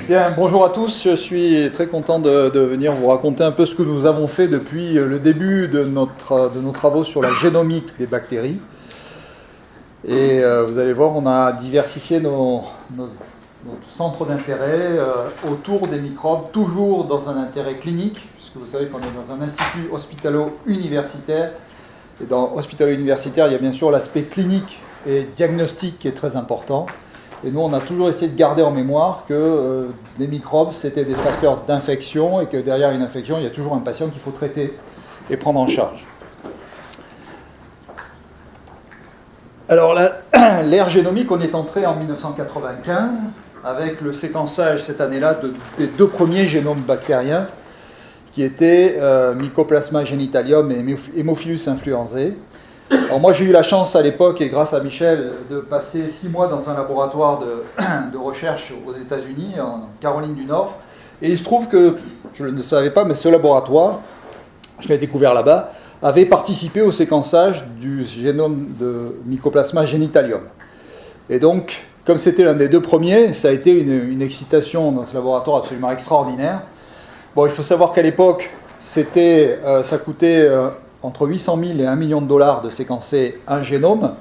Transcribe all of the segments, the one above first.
Bien, bonjour à tous, je suis très content de venir vous raconter un peu ce que nous avons fait depuis le début de nos travaux sur la génomique des bactéries. Et vous allez voir, on a diversifié notre centre d'intérêt autour des microbes, toujours dans un intérêt clinique, puisque vous savez qu'on est dans un institut hospitalo-universitaire. Et dans hospitalo-universitaire, il y a bien sûr l'aspect clinique et diagnostic qui est très important. Et nous, on a toujours essayé de garder en mémoire que les microbes, c'était des facteurs d'infection et que derrière une infection, il y a toujours un patient qu'il faut traiter et prendre en charge. Alors, l'ère génomique, on est entré en 1995 avec le séquençage cette année-là des deux premiers génomes bactériens qui étaient Mycoplasma genitalium et Haemophilus influenzae. Alors moi j'ai eu la chance à l'époque, et grâce à Michel, de passer 6 mois dans un laboratoire de recherche aux États-Unis, en Caroline du Nord. Et il se trouve que, je ne le savais pas, mais ce laboratoire, je l'ai découvert là-bas, avait participé au séquençage du génome de Mycoplasma genitalium. Et donc, comme c'était l'un des deux premiers, ça a été une excitation dans ce laboratoire absolument extraordinaire. Bon, il faut savoir qu'à l'époque, ça coûtait entre 800 000 et 1 million de dollars de séquencer un génome,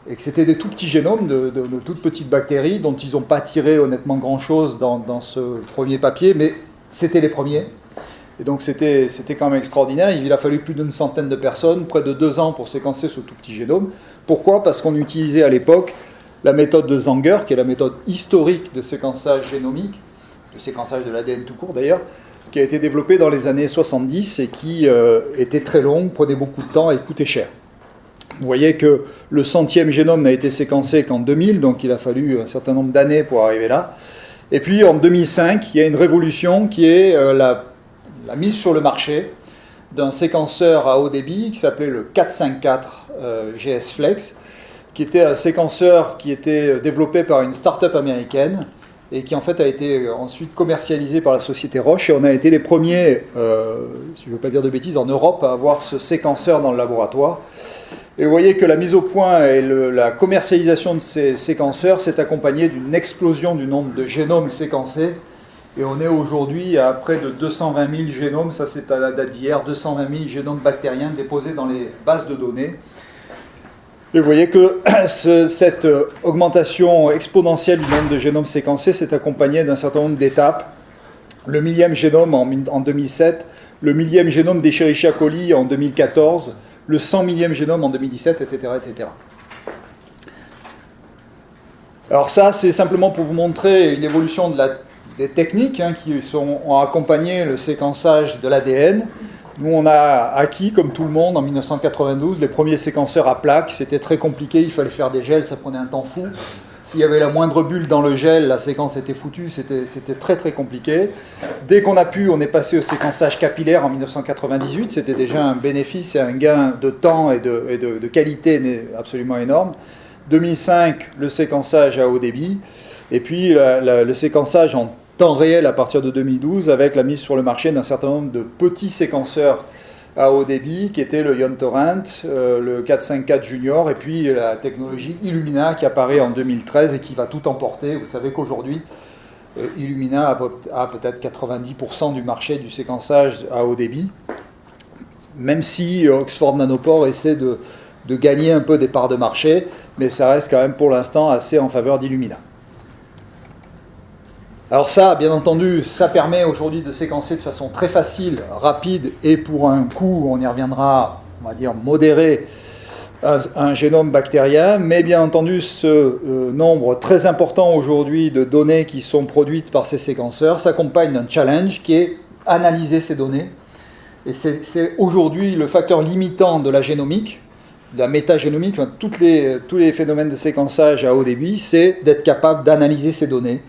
et que c'était des tout petits génomes de toutes petites bactéries dont ils n'ont pas tiré honnêtement grand-chose dans ce premier papier, mais c'était les premiers. Et donc c'était quand même extraordinaire. Il a fallu plus d'une centaine de personnes, près de 2 ans pour séquencer ce tout petit génome. Pourquoi ? Parce qu'on utilisait à l'époque la méthode de Sanger, qui est la méthode historique de séquençage génomique, de séquençage de l'ADN tout court d'ailleurs, qui a été développée dans les années 70 et qui était très longue, prenait beaucoup de temps et coûtait cher. Vous voyez que le 100e génome n'a été séquencé qu'en 2000, donc il a fallu un certain nombre d'années pour arriver là. Et puis en 2005, il y a une révolution qui est la mise sur le marché d'un séquenceur à haut débit qui s'appelait le 454 GS Flex, qui était un séquenceur qui était développé par une start-up américaine et qui en fait a été ensuite commercialisé par la société Roche. Et on a été les premiers, si je ne veux pas dire de bêtises, en Europe à avoir ce séquenceur dans le laboratoire. Et vous voyez que la mise au point et la commercialisation de ces séquenceurs s'est accompagnée d'une explosion du nombre de génomes séquencés. Et on est aujourd'hui à près de 220 000 génomes, ça c'est à la date d'hier, 220 000 génomes bactériens déposés dans les bases de données. Et vous voyez que cette augmentation exponentielle du nombre de génomes séquencés s'est accompagnée d'un certain nombre d'étapes. Le 1000e génome en 2007, le 1000e génome d'Escherichia coli en 2014, le 100 000e génome en 2017, etc., etc. Alors ça, c'est simplement pour vous montrer une évolution des techniques qui ont accompagné le séquençage de l'ADN. Nous, on a acquis, comme tout le monde, en 1992, les premiers séquenceurs à plaques. C'était très compliqué, il fallait faire des gels, ça prenait un temps fou. S'il y avait la moindre bulle dans le gel, la séquence était foutue, c'était très très compliqué. Dès qu'on a pu, on est passé au séquençage capillaire en 1998. C'était déjà un bénéfice et un gain de temps et de qualité absolument énorme. 2005, le séquençage à haut débit. Et puis le séquençage en temps réel à partir de 2012 avec la mise sur le marché d'un certain nombre de petits séquenceurs à haut débit qui étaient le Ion Torrent, le 454 Junior et puis la technologie Illumina qui apparaît en 2013 et qui va tout emporter. Vous savez qu'aujourd'hui Illumina a peut-être 90% du marché du séquençage à haut débit, même si Oxford Nanopore essaie de gagner un peu des parts de marché, mais ça reste quand même pour l'instant assez en faveur d'Illumina. Alors ça, bien entendu, ça permet aujourd'hui de séquencer de façon très facile, rapide et pour un coût, on y reviendra, on va dire modéré, un génome bactérien. Mais bien entendu, ce nombre très important aujourd'hui de données qui sont produites par ces séquenceurs s'accompagne d'un challenge qui est analyser ces données. Et c'est aujourd'hui le facteur limitant de la génomique, de la métagénomique, tous les phénomènes de séquençage à haut débit, c'est d'être capable d'analyser ces données.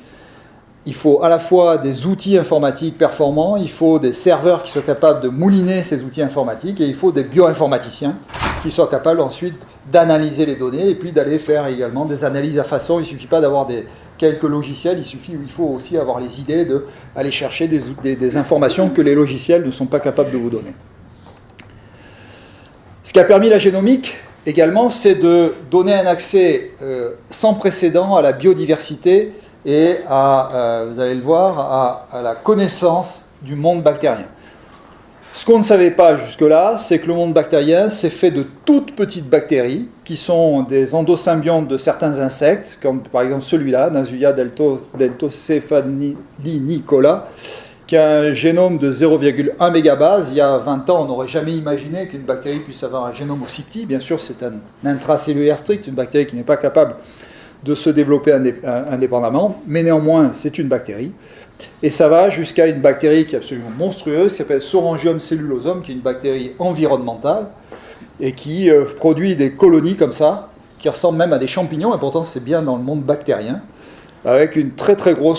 Il faut à la fois des outils informatiques performants, il faut des serveurs qui soient capables de mouliner ces outils informatiques, et il faut des bioinformaticiens qui soient capables ensuite d'analyser les données et puis d'aller faire également des analyses à façon. Il ne suffit pas d'avoir quelques logiciels, il faut aussi avoir les idées d'aller chercher des informations que les logiciels ne sont pas capables de vous donner. Ce qui a permis la génomique également, c'est de donner un accès sans précédent à la biodiversité et vous allez le voir, à la connaissance du monde bactérien. Ce qu'on ne savait pas jusque-là, c'est que le monde bactérien, c'est fait de toutes petites bactéries qui sont des endosymbiontes de certains insectes, comme par exemple celui-là, Nazuia deltocephalinicola, qui a un génome de 0,1 mégabase. Il y a 20 ans, on n'aurait jamais imaginé qu'une bactérie puisse avoir un génome aussi petit. Bien sûr, c'est un intracellulaire strict, une bactérie qui n'est pas capable de se développer indépendamment, mais néanmoins, c'est une bactérie. Et ça va jusqu'à une bactérie qui est absolument monstrueuse, qui s'appelle Sorangium cellulosum, qui est une bactérie environnementale, et qui produit des colonies comme ça, qui ressemblent même à des champignons, et pourtant c'est bien dans le monde bactérien, avec un très très gros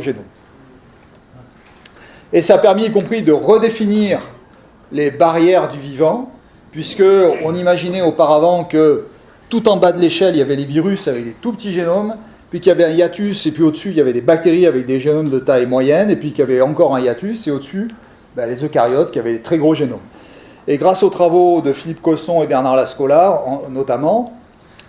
génome. Et ça a permis, y compris, de redéfinir les barrières du vivant, puisqu'on imaginait auparavant que tout en bas de l'échelle, il y avait les virus avec des tout petits génomes, puis qu'il y avait un hiatus, et puis au-dessus, il y avait des bactéries avec des génomes de taille moyenne, et puis qu'il y avait encore un hiatus, et au-dessus, les eucaryotes qui avaient des très gros génomes. Et grâce aux travaux de Philippe Cosson et Bernard Lascola, notamment,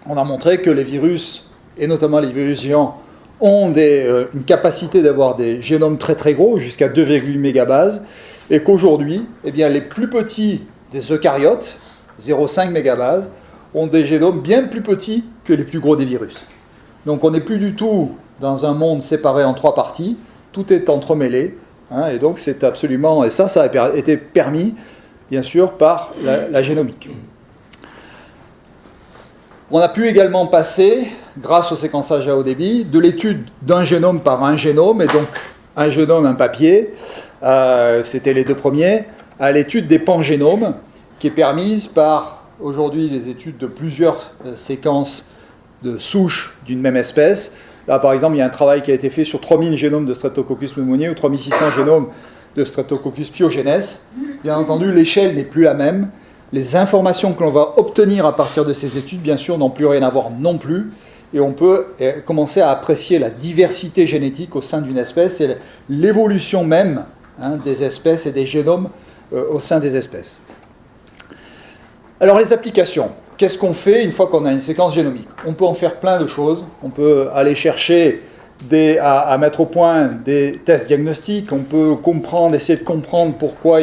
on a montré que les virus, et notamment les virus géants, ont une capacité d'avoir des génomes très très gros, jusqu'à 2,8 mégabases, et qu'aujourd'hui, les plus petits des eucaryotes, 0,5 mégabases, ont des génomes bien plus petits que les plus gros des virus. Donc on n'est plus du tout dans un monde séparé en trois parties, tout est entremêlé, et donc c'est absolument... Et ça a été permis, bien sûr, par la génomique. On a pu également passer, grâce au séquençage à haut débit, de l'étude d'un génome par un génome, et donc un génome, un papier, c'était les deux premiers, à l'étude des pangénomes, qui est permise par, aujourd'hui, les études de plusieurs séquences de souches d'une même espèce. Là, par exemple, il y a un travail qui a été fait sur 3000 génomes de Streptococcus pneumoniae ou 3600 génomes de Streptococcus pyogenes. Bien entendu, l'échelle n'est plus la même. Les informations que l'on va obtenir à partir de ces études, bien sûr, n'ont plus rien à voir non plus. Et on peut commencer à apprécier la diversité génétique au sein d'une espèce et l'évolution même des espèces et des génomes au sein des espèces. Alors, les applications. Qu'est-ce qu'on fait une fois qu'on a une séquence génomique? On peut en faire plein de choses. On peut aller chercher à mettre au point des tests diagnostiques. On peut essayer de comprendre pourquoi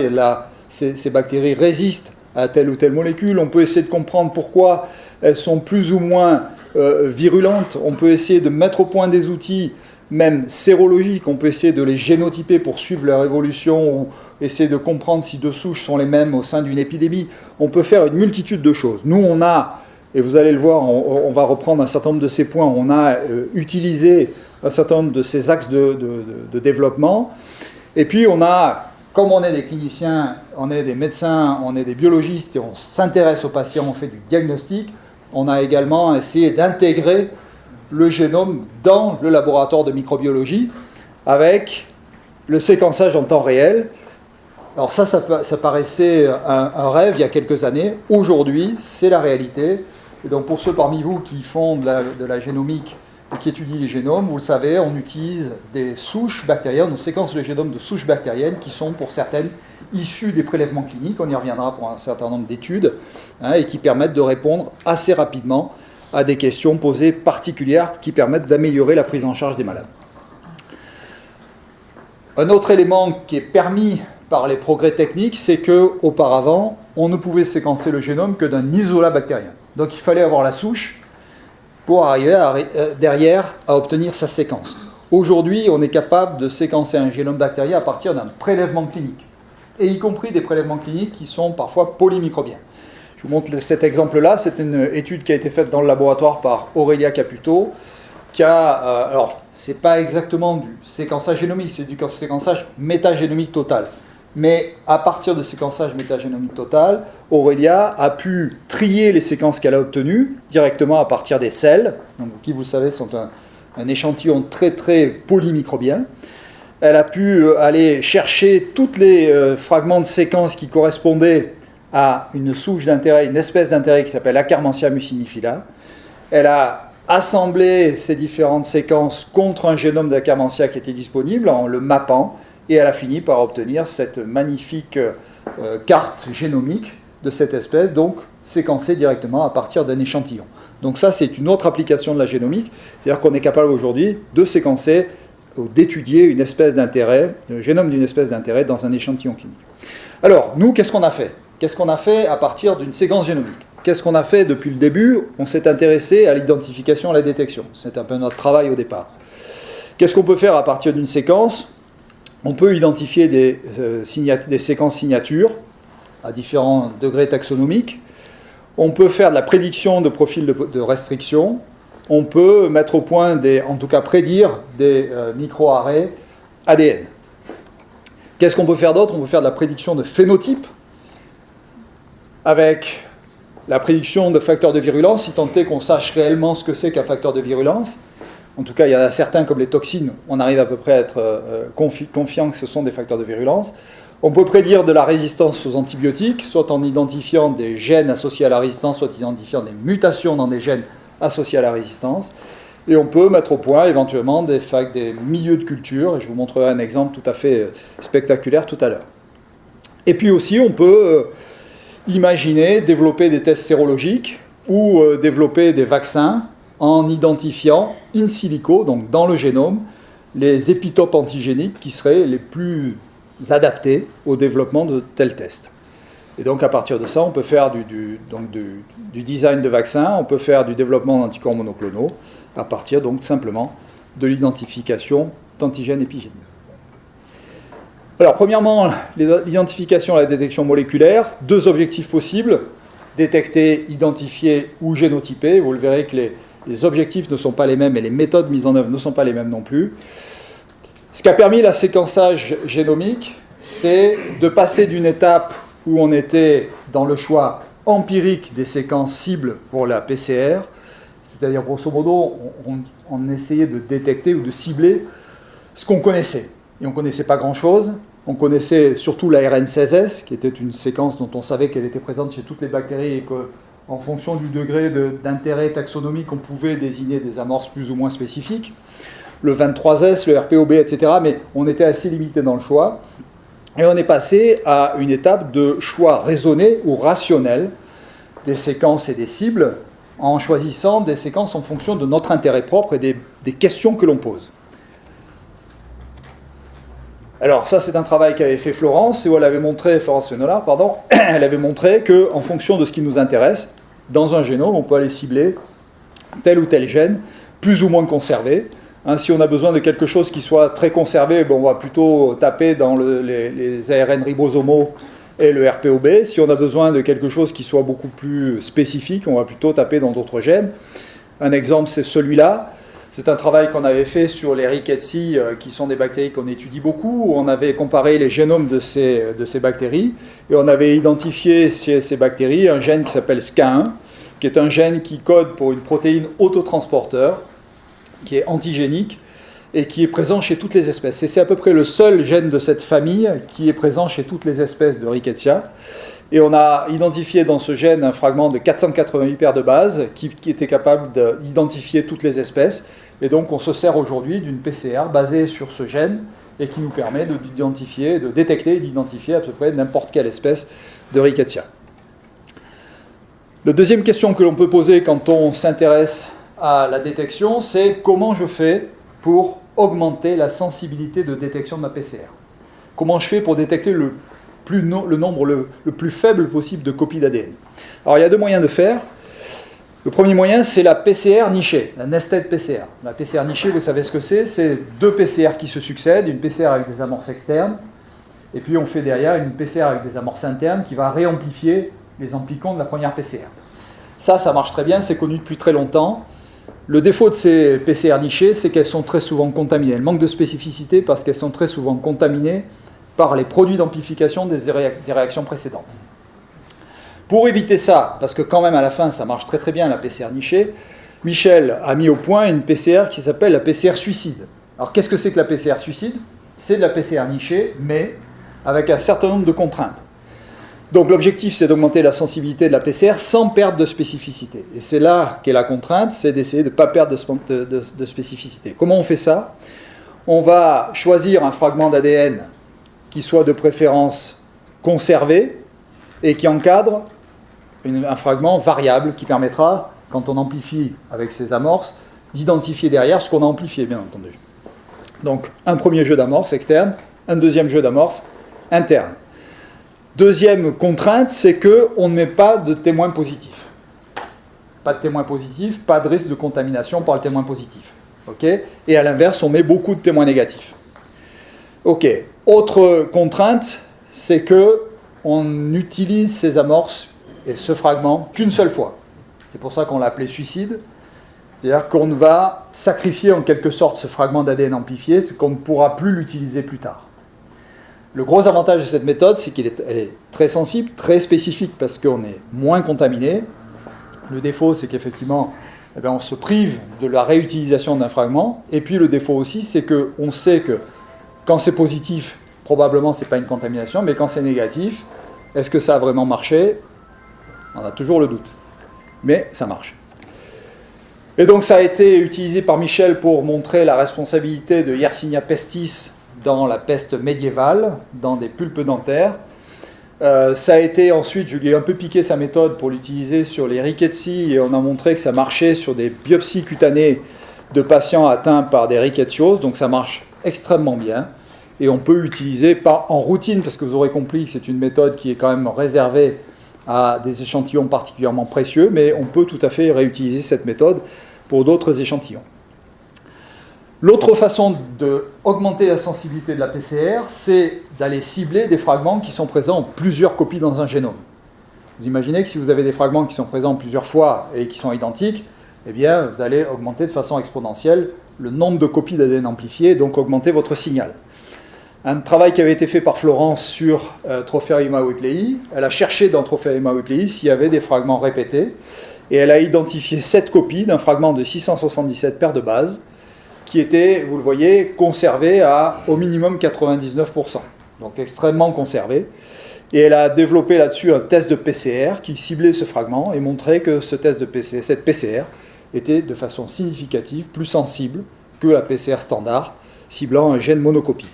ces bactéries résistent à telle ou telle molécule. On peut essayer de comprendre pourquoi elles sont plus ou moins virulentes. On peut essayer de mettre au point des outils, même sérologiques. On peut essayer de les génotyper pour suivre leur évolution ou essayer de comprendre si deux souches sont les mêmes au sein d'une épidémie. On peut faire une multitude de choses. Nous, on a, et vous allez le voir, on va reprendre un certain nombre de ces points, on a utilisé un certain nombre de ces axes de développement. Et puis, on a, comme on est des cliniciens, on est des médecins, on est des biologistes et on s'intéresse aux patients, on fait du diagnostic, on a également essayé d'intégrer le génome dans le laboratoire de microbiologie avec le séquençage en temps réel. Alors ça paraissait un rêve il y a quelques années. Aujourd'hui, c'est la réalité. Et donc pour ceux parmi vous qui font de la génomique et qui étudient les génomes, vous le savez, on utilise des souches bactériennes, on séquence le génome de souches bactériennes qui sont pour certaines issues des prélèvements cliniques, on y reviendra pour un certain nombre d'études, et qui permettent de répondre assez rapidement à des questions posées particulières qui permettent d'améliorer la prise en charge des malades. Un autre élément qui est permis par les progrès techniques, c'est qu'auparavant, on ne pouvait séquencer le génome que d'un isolat bactérien. Donc il fallait avoir la souche pour arriver derrière à obtenir sa séquence. Aujourd'hui, on est capable de séquencer un génome bactérien à partir d'un prélèvement clinique, et y compris des prélèvements cliniques qui sont parfois polymicrobiens. Je vous montre cet exemple-là, c'est une étude qui a été faite dans le laboratoire par Aurélia Caputo, alors, c'est pas exactement du séquençage génomique, c'est du séquençage métagénomique total. Mais à partir de séquençage métagénomique total, Aurélia a pu trier les séquences qu'elle a obtenues directement à partir des selles, donc, qui, vous savez, sont un échantillon très très polymicrobien. Elle a pu aller chercher tous les fragments de séquences qui correspondaient à une souche d'intérêt, une espèce d'intérêt qui s'appelle Akkermansia mucinifila. Elle a assemblé ces différentes séquences contre un génome d'Akkermansia qui était disponible en le mappant, et elle a fini par obtenir cette magnifique carte génomique de cette espèce, donc séquencée directement à partir d'un échantillon. Donc ça, c'est une autre application de la génomique, c'est-à-dire qu'on est capable aujourd'hui de séquencer ou d'étudier une espèce d'intérêt, le génome d'une espèce d'intérêt dans un échantillon clinique. Alors, nous, qu'est-ce qu'on a fait ? Qu'est-ce qu'on a fait à partir d'une séquence génomique ? Qu'est-ce qu'on a fait depuis le début ? On s'est intéressé à l'identification, à la détection. C'est un peu notre travail au départ. Qu'est-ce qu'on peut faire à partir d'une séquence ? On peut identifier des séquences signatures à différents degrés taxonomiques. On peut faire de la prédiction de profils de restriction. On peut mettre au point, en tout cas prédire, des micro-arrays ADN. Qu'est-ce qu'on peut faire d'autre ? On peut faire de la prédiction de phénotypes avec la prédiction de facteurs de virulence, si tant est qu'on sache réellement ce que c'est qu'un facteur de virulence. En tout cas, il y en a certains, comme les toxines, on arrive à peu près à être confiant que ce sont des facteurs de virulence. On peut prédire de la résistance aux antibiotiques, soit en identifiant des gènes associés à la résistance, soit en identifiant des mutations dans des gènes associés à la résistance. Et on peut mettre au point éventuellement des milieux de culture, et je vous montrerai un exemple tout à fait spectaculaire tout à l'heure. Et puis aussi, on peut imaginer développer des tests sérologiques ou développer des vaccins en identifiant in silico, donc dans le génome, les épitopes antigéniques qui seraient les plus adaptés au développement de tels tests. Et donc à partir de ça, on peut faire du design de vaccins, on peut faire du développement d'anticorps monoclonaux, à partir donc simplement de l'identification d'antigènes épigéniques. Alors premièrement, l'identification et la détection moléculaire, deux objectifs possibles, détecter, identifier ou génotyper. Vous le verrez que les objectifs ne sont pas les mêmes et les méthodes mises en œuvre ne sont pas les mêmes non plus. Ce qui a permis le séquençage génomique, c'est de passer d'une étape où on était dans le choix empirique des séquences cibles pour la PCR, c'est-à-dire grosso modo, on essayait de détecter ou de cibler ce qu'on connaissait. Et on ne connaissait pas grand-chose. On connaissait surtout l'ARN 16S, qui était une séquence dont on savait qu'elle était présente chez toutes les bactéries et qu'en fonction du degré d'intérêt taxonomique, on pouvait désigner des amorces plus ou moins spécifiques. Le 23S, le RPOB, etc. Mais on était assez limité dans le choix. Et on est passé à une étape de choix raisonné ou rationnel des séquences et des cibles, en choisissant des séquences en fonction de notre intérêt propre et des questions que l'on pose. Alors ça, c'est un travail qu'avait fait Florence Fenolard, elle avait montré qu'en fonction de ce qui nous intéresse, dans un génome, on peut aller cibler tel ou tel gène, plus ou moins conservé. Si on a besoin de quelque chose qui soit très conservé, on va plutôt taper dans les ARN ribosomaux et le RPOB. Si on a besoin de quelque chose qui soit beaucoup plus spécifique, on va plutôt taper dans d'autres gènes. Un exemple, c'est celui-là. C'est un travail qu'on avait fait sur les Rickettsia, qui sont des bactéries qu'on étudie beaucoup, où on avait comparé les génomes de ces bactéries, et on avait identifié chez ces bactéries un gène qui s'appelle SCA1, qui est un gène qui code pour une protéine autotransporteur, qui est antigénique, et qui est présent chez toutes les espèces. Et c'est à peu près le seul gène de cette famille qui est présent chez toutes les espèces de Rickettsia. Et on a identifié dans ce gène un fragment de 488 paires de bases qui était capable d'identifier toutes les espèces. Et donc on se sert aujourd'hui d'une PCR basée sur ce gène et qui nous permet de détecter et d'identifier à peu près n'importe quelle espèce de Rickettsia. La deuxième question que l'on peut poser quand on s'intéresse à la détection, c'est comment je fais pour augmenter la sensibilité de détection de ma PCR ? Comment je fais pour détecter le nombre le plus faible possible de copies d'ADN. Alors il y a deux moyens de faire. Le premier moyen, c'est la PCR nichée, la nested PCR. La PCR nichée, vous savez ce que c'est deux PCR qui se succèdent, une PCR avec des amorces externes, et puis on fait derrière une PCR avec des amorces internes qui va réamplifier les amplicons de la première PCR. Ça marche très bien, c'est connu depuis très longtemps. Le défaut de ces PCR nichées, c'est qu'elles sont très souvent contaminées. Elles manquent de spécificité parce qu'elles sont très souvent contaminées par les produits d'amplification des réactions précédentes. Pour éviter ça, parce que quand même à la fin ça marche très très bien la PCR nichée, Michel a mis au point une PCR qui s'appelle la PCR suicide. Alors qu'est-ce que c'est que la PCR suicide ? C'est de la PCR nichée, mais avec un certain nombre de contraintes. Donc l'objectif c'est d'augmenter la sensibilité de la PCR sans perdre de spécificité. Et c'est là qu'est la contrainte, c'est d'essayer de ne pas perdre de spécificité. Comment on fait ça ? On va choisir un fragment d'ADN qui soit de préférence conservé et qui encadre un fragment variable qui permettra quand on amplifie avec ces amorces, d'identifier derrière ce qu'on a amplifié, bien entendu. Donc, un premier jeu d'amorces externe, un deuxième jeu d'amorces interne. Deuxième contrainte, c'est qu'on ne met pas de témoin positif. Pas de témoin positif, pas de risque de contamination par le témoin positif. Okay, et à l'inverse, on met beaucoup de témoins négatifs. Ok. Autre contrainte, c'est qu'on utilise ces amorces et ce fragment qu'une seule fois. C'est pour ça qu'on l'a appelé suicide. C'est-à-dire qu'on va sacrifier en quelque sorte ce fragment d'ADN amplifié, c'est qu'on ne pourra plus l'utiliser plus tard. Le gros avantage de cette méthode, c'est qu'elle est très sensible, très spécifique, parce qu'on est moins contaminé. Le défaut, c'est qu'effectivement, on se prive de la réutilisation d'un fragment. Et puis le défaut aussi, c'est qu'on sait que quand c'est positif, probablement ce n'est pas une contamination, mais quand c'est négatif, est-ce que ça a vraiment marché? On a toujours le doute. Mais ça marche. Et donc ça a été utilisé par Michel pour montrer la responsabilité de Yersinia pestis dans la peste médiévale, dans des pulpes dentaires. Ça a été ensuite, je lui ai un peu piqué sa méthode pour l'utiliser sur les rickettsi, et on a montré que ça marchait sur des biopsies cutanées de patients atteints par des rickettsioses, donc ça marche extrêmement bien. Et on peut l'utiliser pas en routine, parce que vous aurez compris que c'est une méthode qui est quand même réservée à des échantillons particulièrement précieux, mais on peut tout à fait réutiliser cette méthode pour d'autres échantillons. L'autre façon d'augmenter la sensibilité de la PCR, c'est d'aller cibler des fragments qui sont présents en plusieurs copies dans un génome. Vous imaginez que si vous avez des fragments qui sont présents plusieurs fois et qui sont identiques, eh bien, vous allez augmenter de façon exponentielle le nombre de copies d'ADN amplifiées, et donc augmenter votre signal. Un travail qui avait été fait par Florence sur Tropheriuma whipleyi, elle a cherché dans Tropheriuma whipleyi s'il y avait des fragments répétés, et elle a identifié 7 copies d'un fragment de 677 paires de bases, qui étaient, vous le voyez, conservées à au minimum 99%, donc extrêmement conservées. Et elle a développé là-dessus un test de PCR qui ciblait ce fragment et montrait que cette PCR était de façon significative plus sensible que la PCR standard, ciblant un gène monocopie.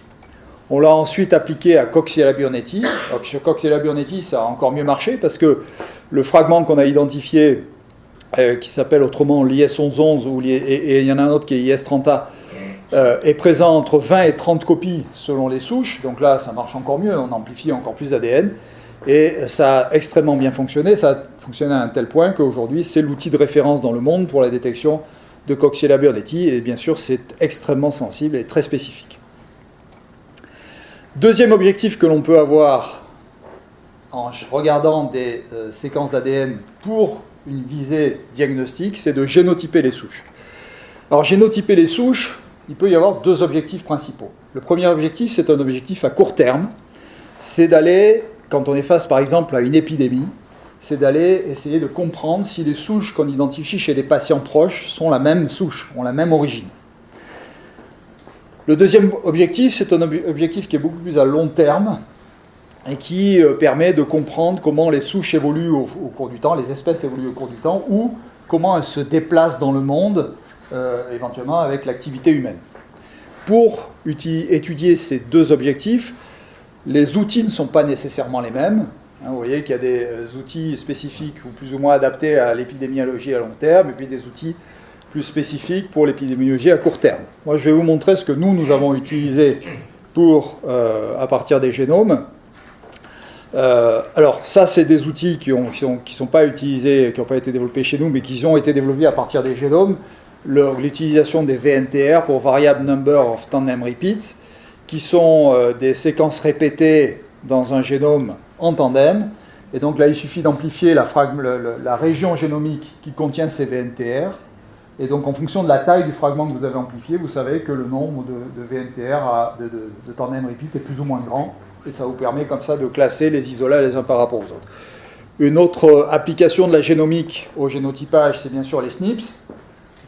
On l'a ensuite appliqué à Coxiella burnetii. Sur Coxiella burnetii, ça a encore mieux marché parce que le fragment qu'on a identifié, qui s'appelle autrement l'IS1111, et il y en a un autre qui est IS30A, est présent entre 20 et 30 copies selon les souches. Donc là, ça marche encore mieux, on amplifie encore plus d'ADN. Et ça a extrêmement bien fonctionné. Ça a fonctionné à un tel point qu'aujourd'hui, c'est l'outil de référence dans le monde pour la détection de Coxiella burnetii. Et bien sûr, c'est extrêmement sensible et très spécifique. Deuxième objectif que l'on peut avoir en regardant des séquences d'ADN pour une visée diagnostique, c'est de génotyper les souches. Alors, génotyper les souches, il peut y avoir deux objectifs principaux. Le premier objectif, c'est un objectif à court terme. C'est d'aller, quand on est face par exemple à une épidémie, c'est d'aller essayer de comprendre si les souches qu'on identifie chez des patients proches sont la même souche, ont la même origine. Le deuxième objectif, c'est un objectif qui est beaucoup plus à long terme et qui permet de comprendre comment les souches évoluent au cours du temps, les espèces évoluent au cours du temps, ou comment elles se déplacent dans le monde, éventuellement avec l'activité humaine. Pour étudier ces deux objectifs, les outils ne sont pas nécessairement les mêmes. Vous voyez qu'il y a des outils spécifiques ou plus ou moins adaptés à l'épidémiologie à long terme, et puis des outils plus spécifiques pour l'épidémiologie à court terme. Moi, je vais vous montrer ce que nous avons utilisé à partir des génomes. Alors, ça, c'est des outils qui sont pas utilisés, qui n'ont pas été développés chez nous, mais qui ont été développés à partir des génomes. L'utilisation des VNTR pour Variable Number of Tandem Repeats, qui sont des séquences répétées dans un génome en tandem. Et donc là, il suffit d'amplifier la région génomique qui contient ces VNTR. Et donc, en fonction de la taille du fragment que vous avez amplifié, vous savez que le nombre de VNTR, de tandem repeat, est plus ou moins grand. Et ça vous permet comme ça de classer les isolats les uns par rapport aux autres. Une autre application de la génomique au génotypage, c'est bien sûr les SNPs.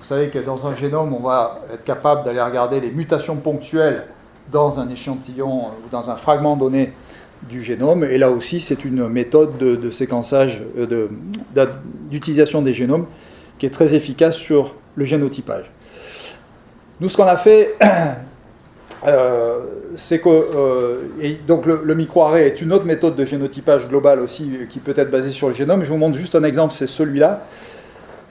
Vous savez que dans un génome, on va être capable d'aller regarder les mutations ponctuelles dans un échantillon ou dans un fragment donné du génome. Et là aussi, c'est une méthode de séquençage, d'utilisation des génomes qui est très efficace sur le génotypage. Nous, ce qu'on a fait, c'est que donc le microarray est une autre méthode de génotypage global aussi qui peut être basée sur le génome. Je vous montre juste un exemple, c'est celui-là.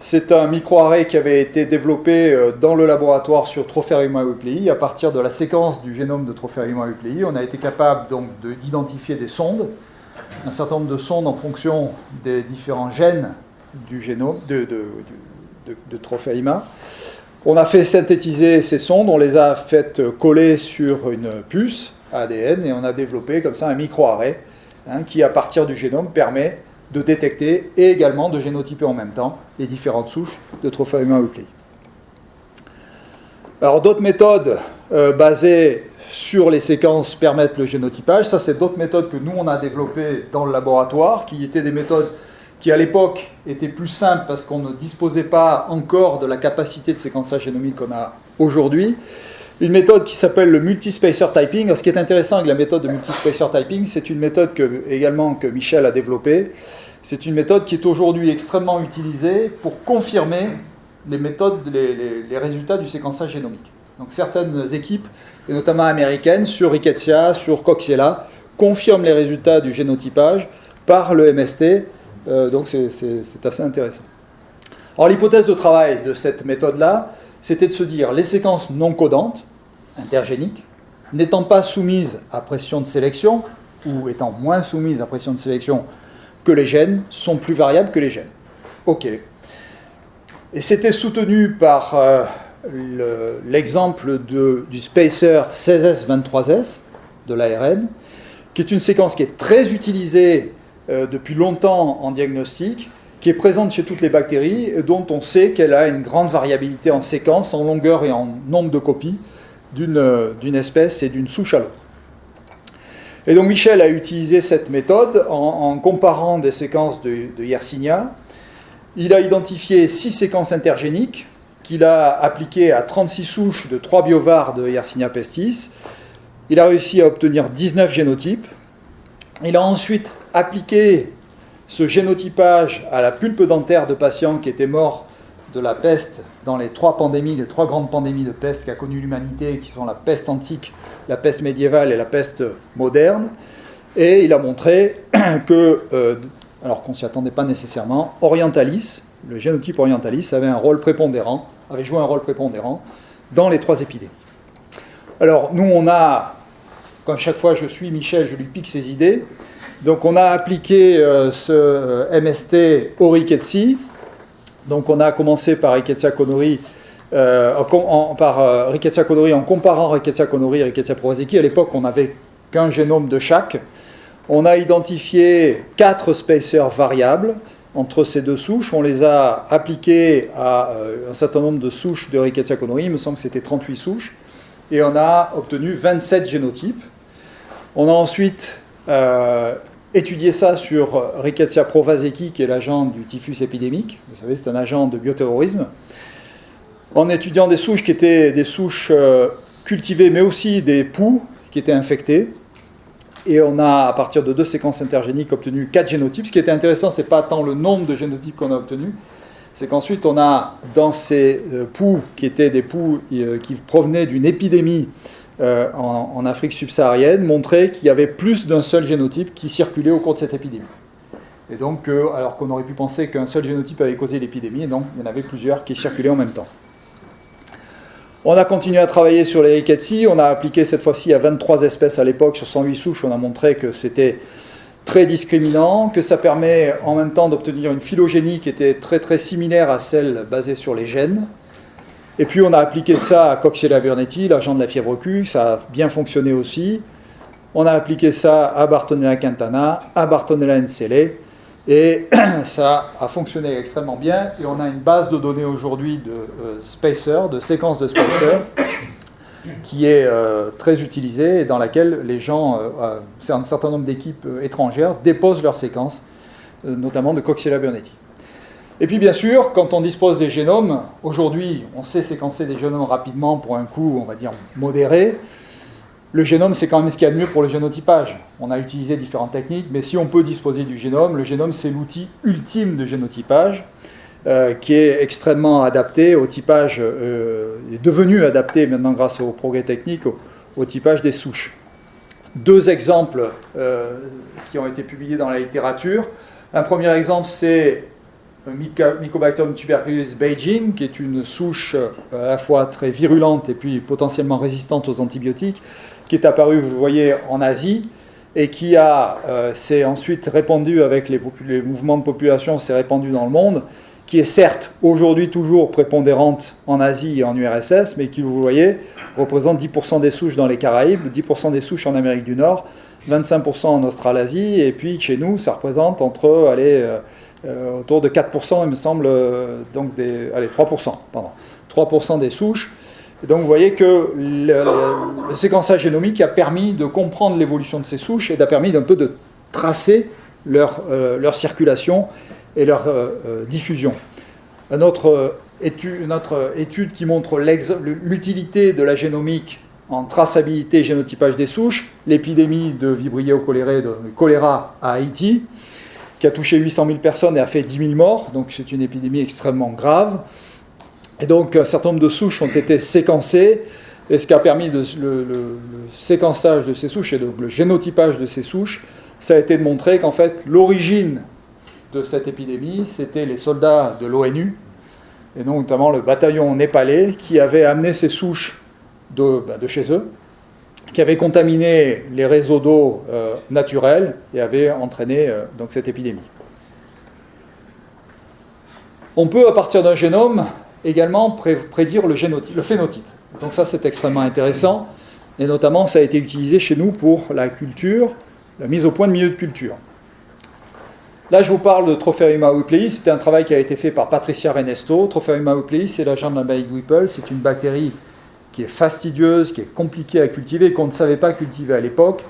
C'est un microarray qui avait été développé dans le laboratoire sur Tropheriuma euclei. À partir de la séquence du génome de Tropheriuma euclei, on a été capable donc d'identifier des sondes, un certain nombre de sondes en fonction des différents gènes du génome de Tropheriuma. On a fait synthétiser ces sondes, on les a faites coller sur une puce ADN et on a développé comme ça un microarray qui, à partir du génome, permet de détecter et également de génotyper en même temps les différentes souches de Tropheriuma euclei. Alors d'autres méthodes basées sur les séquences permettent le génotypage. Ça, c'est d'autres méthodes que nous, on a développées dans le laboratoire, qui étaient des méthodes qui, à l'époque, étaient plus simples parce qu'on ne disposait pas encore de la capacité de séquençage génomique qu'on a aujourd'hui. Une méthode qui s'appelle le multispacer typing. Alors, ce qui est intéressant avec la méthode de multispacer typing, c'est une méthode également que Michel a développée. C'est une méthode qui est aujourd'hui extrêmement utilisée pour confirmer les résultats du séquençage génomique. Donc certaines équipes, et notamment américaines, sur Rickettsia, sur Coxiella, confirment les résultats du génotypage par le MST. Donc c'est assez intéressant. Alors l'hypothèse de travail de cette méthode-là, c'était de se dire les séquences non codantes, intergéniques, n'étant pas soumises à pression de sélection, ou étant moins soumises à pression de sélection que les gènes, sont plus variables que les gènes. OK. Et c'était soutenu par l'exemple du spacer 16S23S de l'ARN, qui est une séquence qui est très utilisée depuis longtemps en diagnostic, qui est présente chez toutes les bactéries, et dont on sait qu'elle a une grande variabilité en séquence, en longueur et en nombre de copies d'une espèce et d'une souche à l'autre. Et donc Michel a utilisé cette méthode en comparant des séquences de Yersinia. Il a identifié 6 séquences intergéniques qu'il a appliquées à 36 souches de 3 biovars de Yersinia pestis. Il a réussi à obtenir 19 génotypes. Il a ensuite appliqué ce génotypage à la pulpe dentaire de patients qui étaient morts de la peste dans les 3 grandes pandémies de peste qu'a connues l'humanité, qui sont la peste antique, la peste médiévale et la peste moderne. Et il a montré que, alors qu'on ne s'y attendait pas nécessairement, Orientalis, le génotype Orientalis, avait joué un rôle prépondérant dans les 3 épidémies. Alors nous, on a, comme chaque fois je suis Michel, je lui pique ses idées. Donc on a appliqué ce MST au Rickettsia. Donc on a commencé par Rickettsia conuri, Rickettsia conuri en comparant Rickettsia conuri et Rickettsia prowazekii. À l'époque, on n'avait qu'un génome de chaque. On a identifié 4 spacers variables entre ces 2 souches. On les a appliqués à un certain nombre de souches de Rickettsia conuri. Il me semble que c'était 38 souches. Et on a obtenu 27 génotypes. On a ensuite étudier ça sur Rickettsia prowazekii, qui est l'agent du typhus épidémique. Vous savez, c'est un agent de bioterrorisme. En étudiant des souches qui étaient des souches cultivées, mais aussi des poux qui étaient infectés. Et on a, à partir de 2 séquences intergéniques, obtenu 4 génotypes. Ce qui était intéressant, ce n'est pas tant le nombre de génotypes qu'on a obtenus, c'est qu'ensuite, on a, dans ces poux, qui étaient des poux qui provenaient d'une épidémie en Afrique subsaharienne, montrer qu'il y avait plus d'un seul génotype qui circulait au cours de cette épidémie. Et donc, alors qu'on aurait pu penser qu'un seul génotype avait causé l'épidémie, donc il y en avait plusieurs qui circulaient en même temps. On a continué à travailler sur les Rickettsia, on a appliqué cette fois-ci à 23 espèces à l'époque, sur 108 souches, on a montré que c'était très discriminant, que ça permet en même temps d'obtenir une phylogénie qui était très très similaire à celle basée sur les gènes. Et puis on a appliqué ça à Coxiella burnetii, l'agent de la fièvre Q, ça a bien fonctionné aussi. On a appliqué ça à Bartonella quintana, à Bartonella ncele, et ça a fonctionné extrêmement bien. Et on a une base de données aujourd'hui de spacers, de séquences de spacers, qui est très utilisée et dans laquelle les gens, un certain nombre d'équipes étrangères, déposent leurs séquences, notamment de Coxiella burnetii. Et puis bien sûr, quand on dispose des génomes, aujourd'hui on sait séquencer des génomes rapidement pour un coût, on va dire, modéré. Le génome, c'est quand même ce qu'il y a de mieux pour le génotypage. On a utilisé différentes techniques, mais si on peut disposer du génome, le génome c'est l'outil ultime de génotypage, qui est extrêmement adapté au typage, est devenu adapté maintenant grâce aux progrès techniques, au typage des souches. 2 exemples qui ont été publiés dans la littérature. Un premier exemple, c'est Mycobacterium tuberculosis beijing, qui est une souche à la fois très virulente et puis potentiellement résistante aux antibiotiques, qui est apparue, vous voyez, en Asie, et qui s'est ensuite répandue avec les mouvements de population, s'est répandue dans le monde, qui est certes aujourd'hui toujours prépondérante en Asie et en URSS, mais qui, vous voyez, représente 10% des souches dans les Caraïbes, 10% des souches en Amérique du Nord, 25% en Australasie, et puis chez nous, ça représente autour de 4%, il me semble, donc 3%, pardon, 3% des souches. Et donc vous voyez que le séquençage génomique a permis de comprendre l'évolution de ces souches et a permis d'un peu de tracer leur circulation et leur diffusion. Notre étude qui montre l'utilité de la génomique en traçabilité et génotypage des souches, l'épidémie de Vibrio choléra à Haïti, qui a touché 800 000 personnes et a fait 10 000 morts, donc c'est une épidémie extrêmement grave. Et donc un certain nombre de souches ont été séquencées, et ce qui a permis le séquençage de ces souches, et donc le génotypage de ces souches, ça a été de montrer qu'en fait l'origine de cette épidémie, c'était les soldats de l'ONU, et donc notamment le bataillon népalais, qui avait amené ces souches de chez eux, qui avait contaminé les réseaux d'eau naturels et avait entraîné donc cette épidémie. On peut, à partir d'un génome, également prédire le phénotype. Donc ça, c'est extrêmement intéressant, et notamment, ça a été utilisé chez nous pour la culture, la mise au point de milieux de culture. Là, je vous parle de Tropheriuma whipplei. C'était un travail qui a été fait par Patricia Renesto. Tropheriuma whipplei, c'est l'agent de la maladie de Whipple. C'est une bactérie qui est fastidieuse, qui est compliquée à cultiver, qu'on ne savait pas cultiver à l'époque,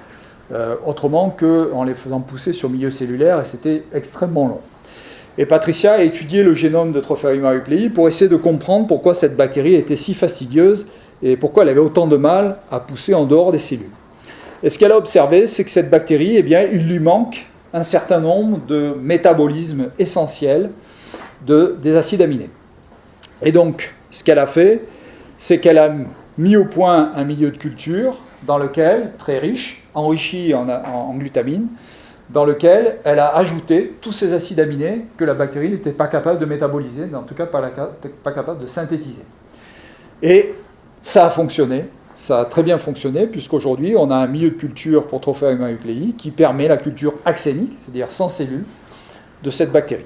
autrement qu'en les faisant pousser sur milieu cellulaire, et c'était extrêmement long. Et Patricia a étudié le génome de Tropheriuma whipplei pour essayer de comprendre pourquoi cette bactérie était si fastidieuse et pourquoi elle avait autant de mal à pousser en dehors des cellules. Et ce qu'elle a observé, c'est que cette bactérie, eh bien, il lui manque un certain nombre de métabolismes essentiels des acides aminés. Et donc, ce qu'elle a fait, c'est qu'elle a mis au point un milieu de culture dans lequel, très riche, enrichi en glutamine, dans lequel elle a ajouté tous ces acides aminés que la bactérie n'était pas capable de métaboliser, en tout cas pas capable de synthétiser. Et ça a fonctionné, ça a très bien fonctionné, puisqu'aujourd'hui on a un milieu de culture pour Tropheriuma whipplei qui permet la culture axénique, c'est-à-dire sans cellules, de cette bactérie.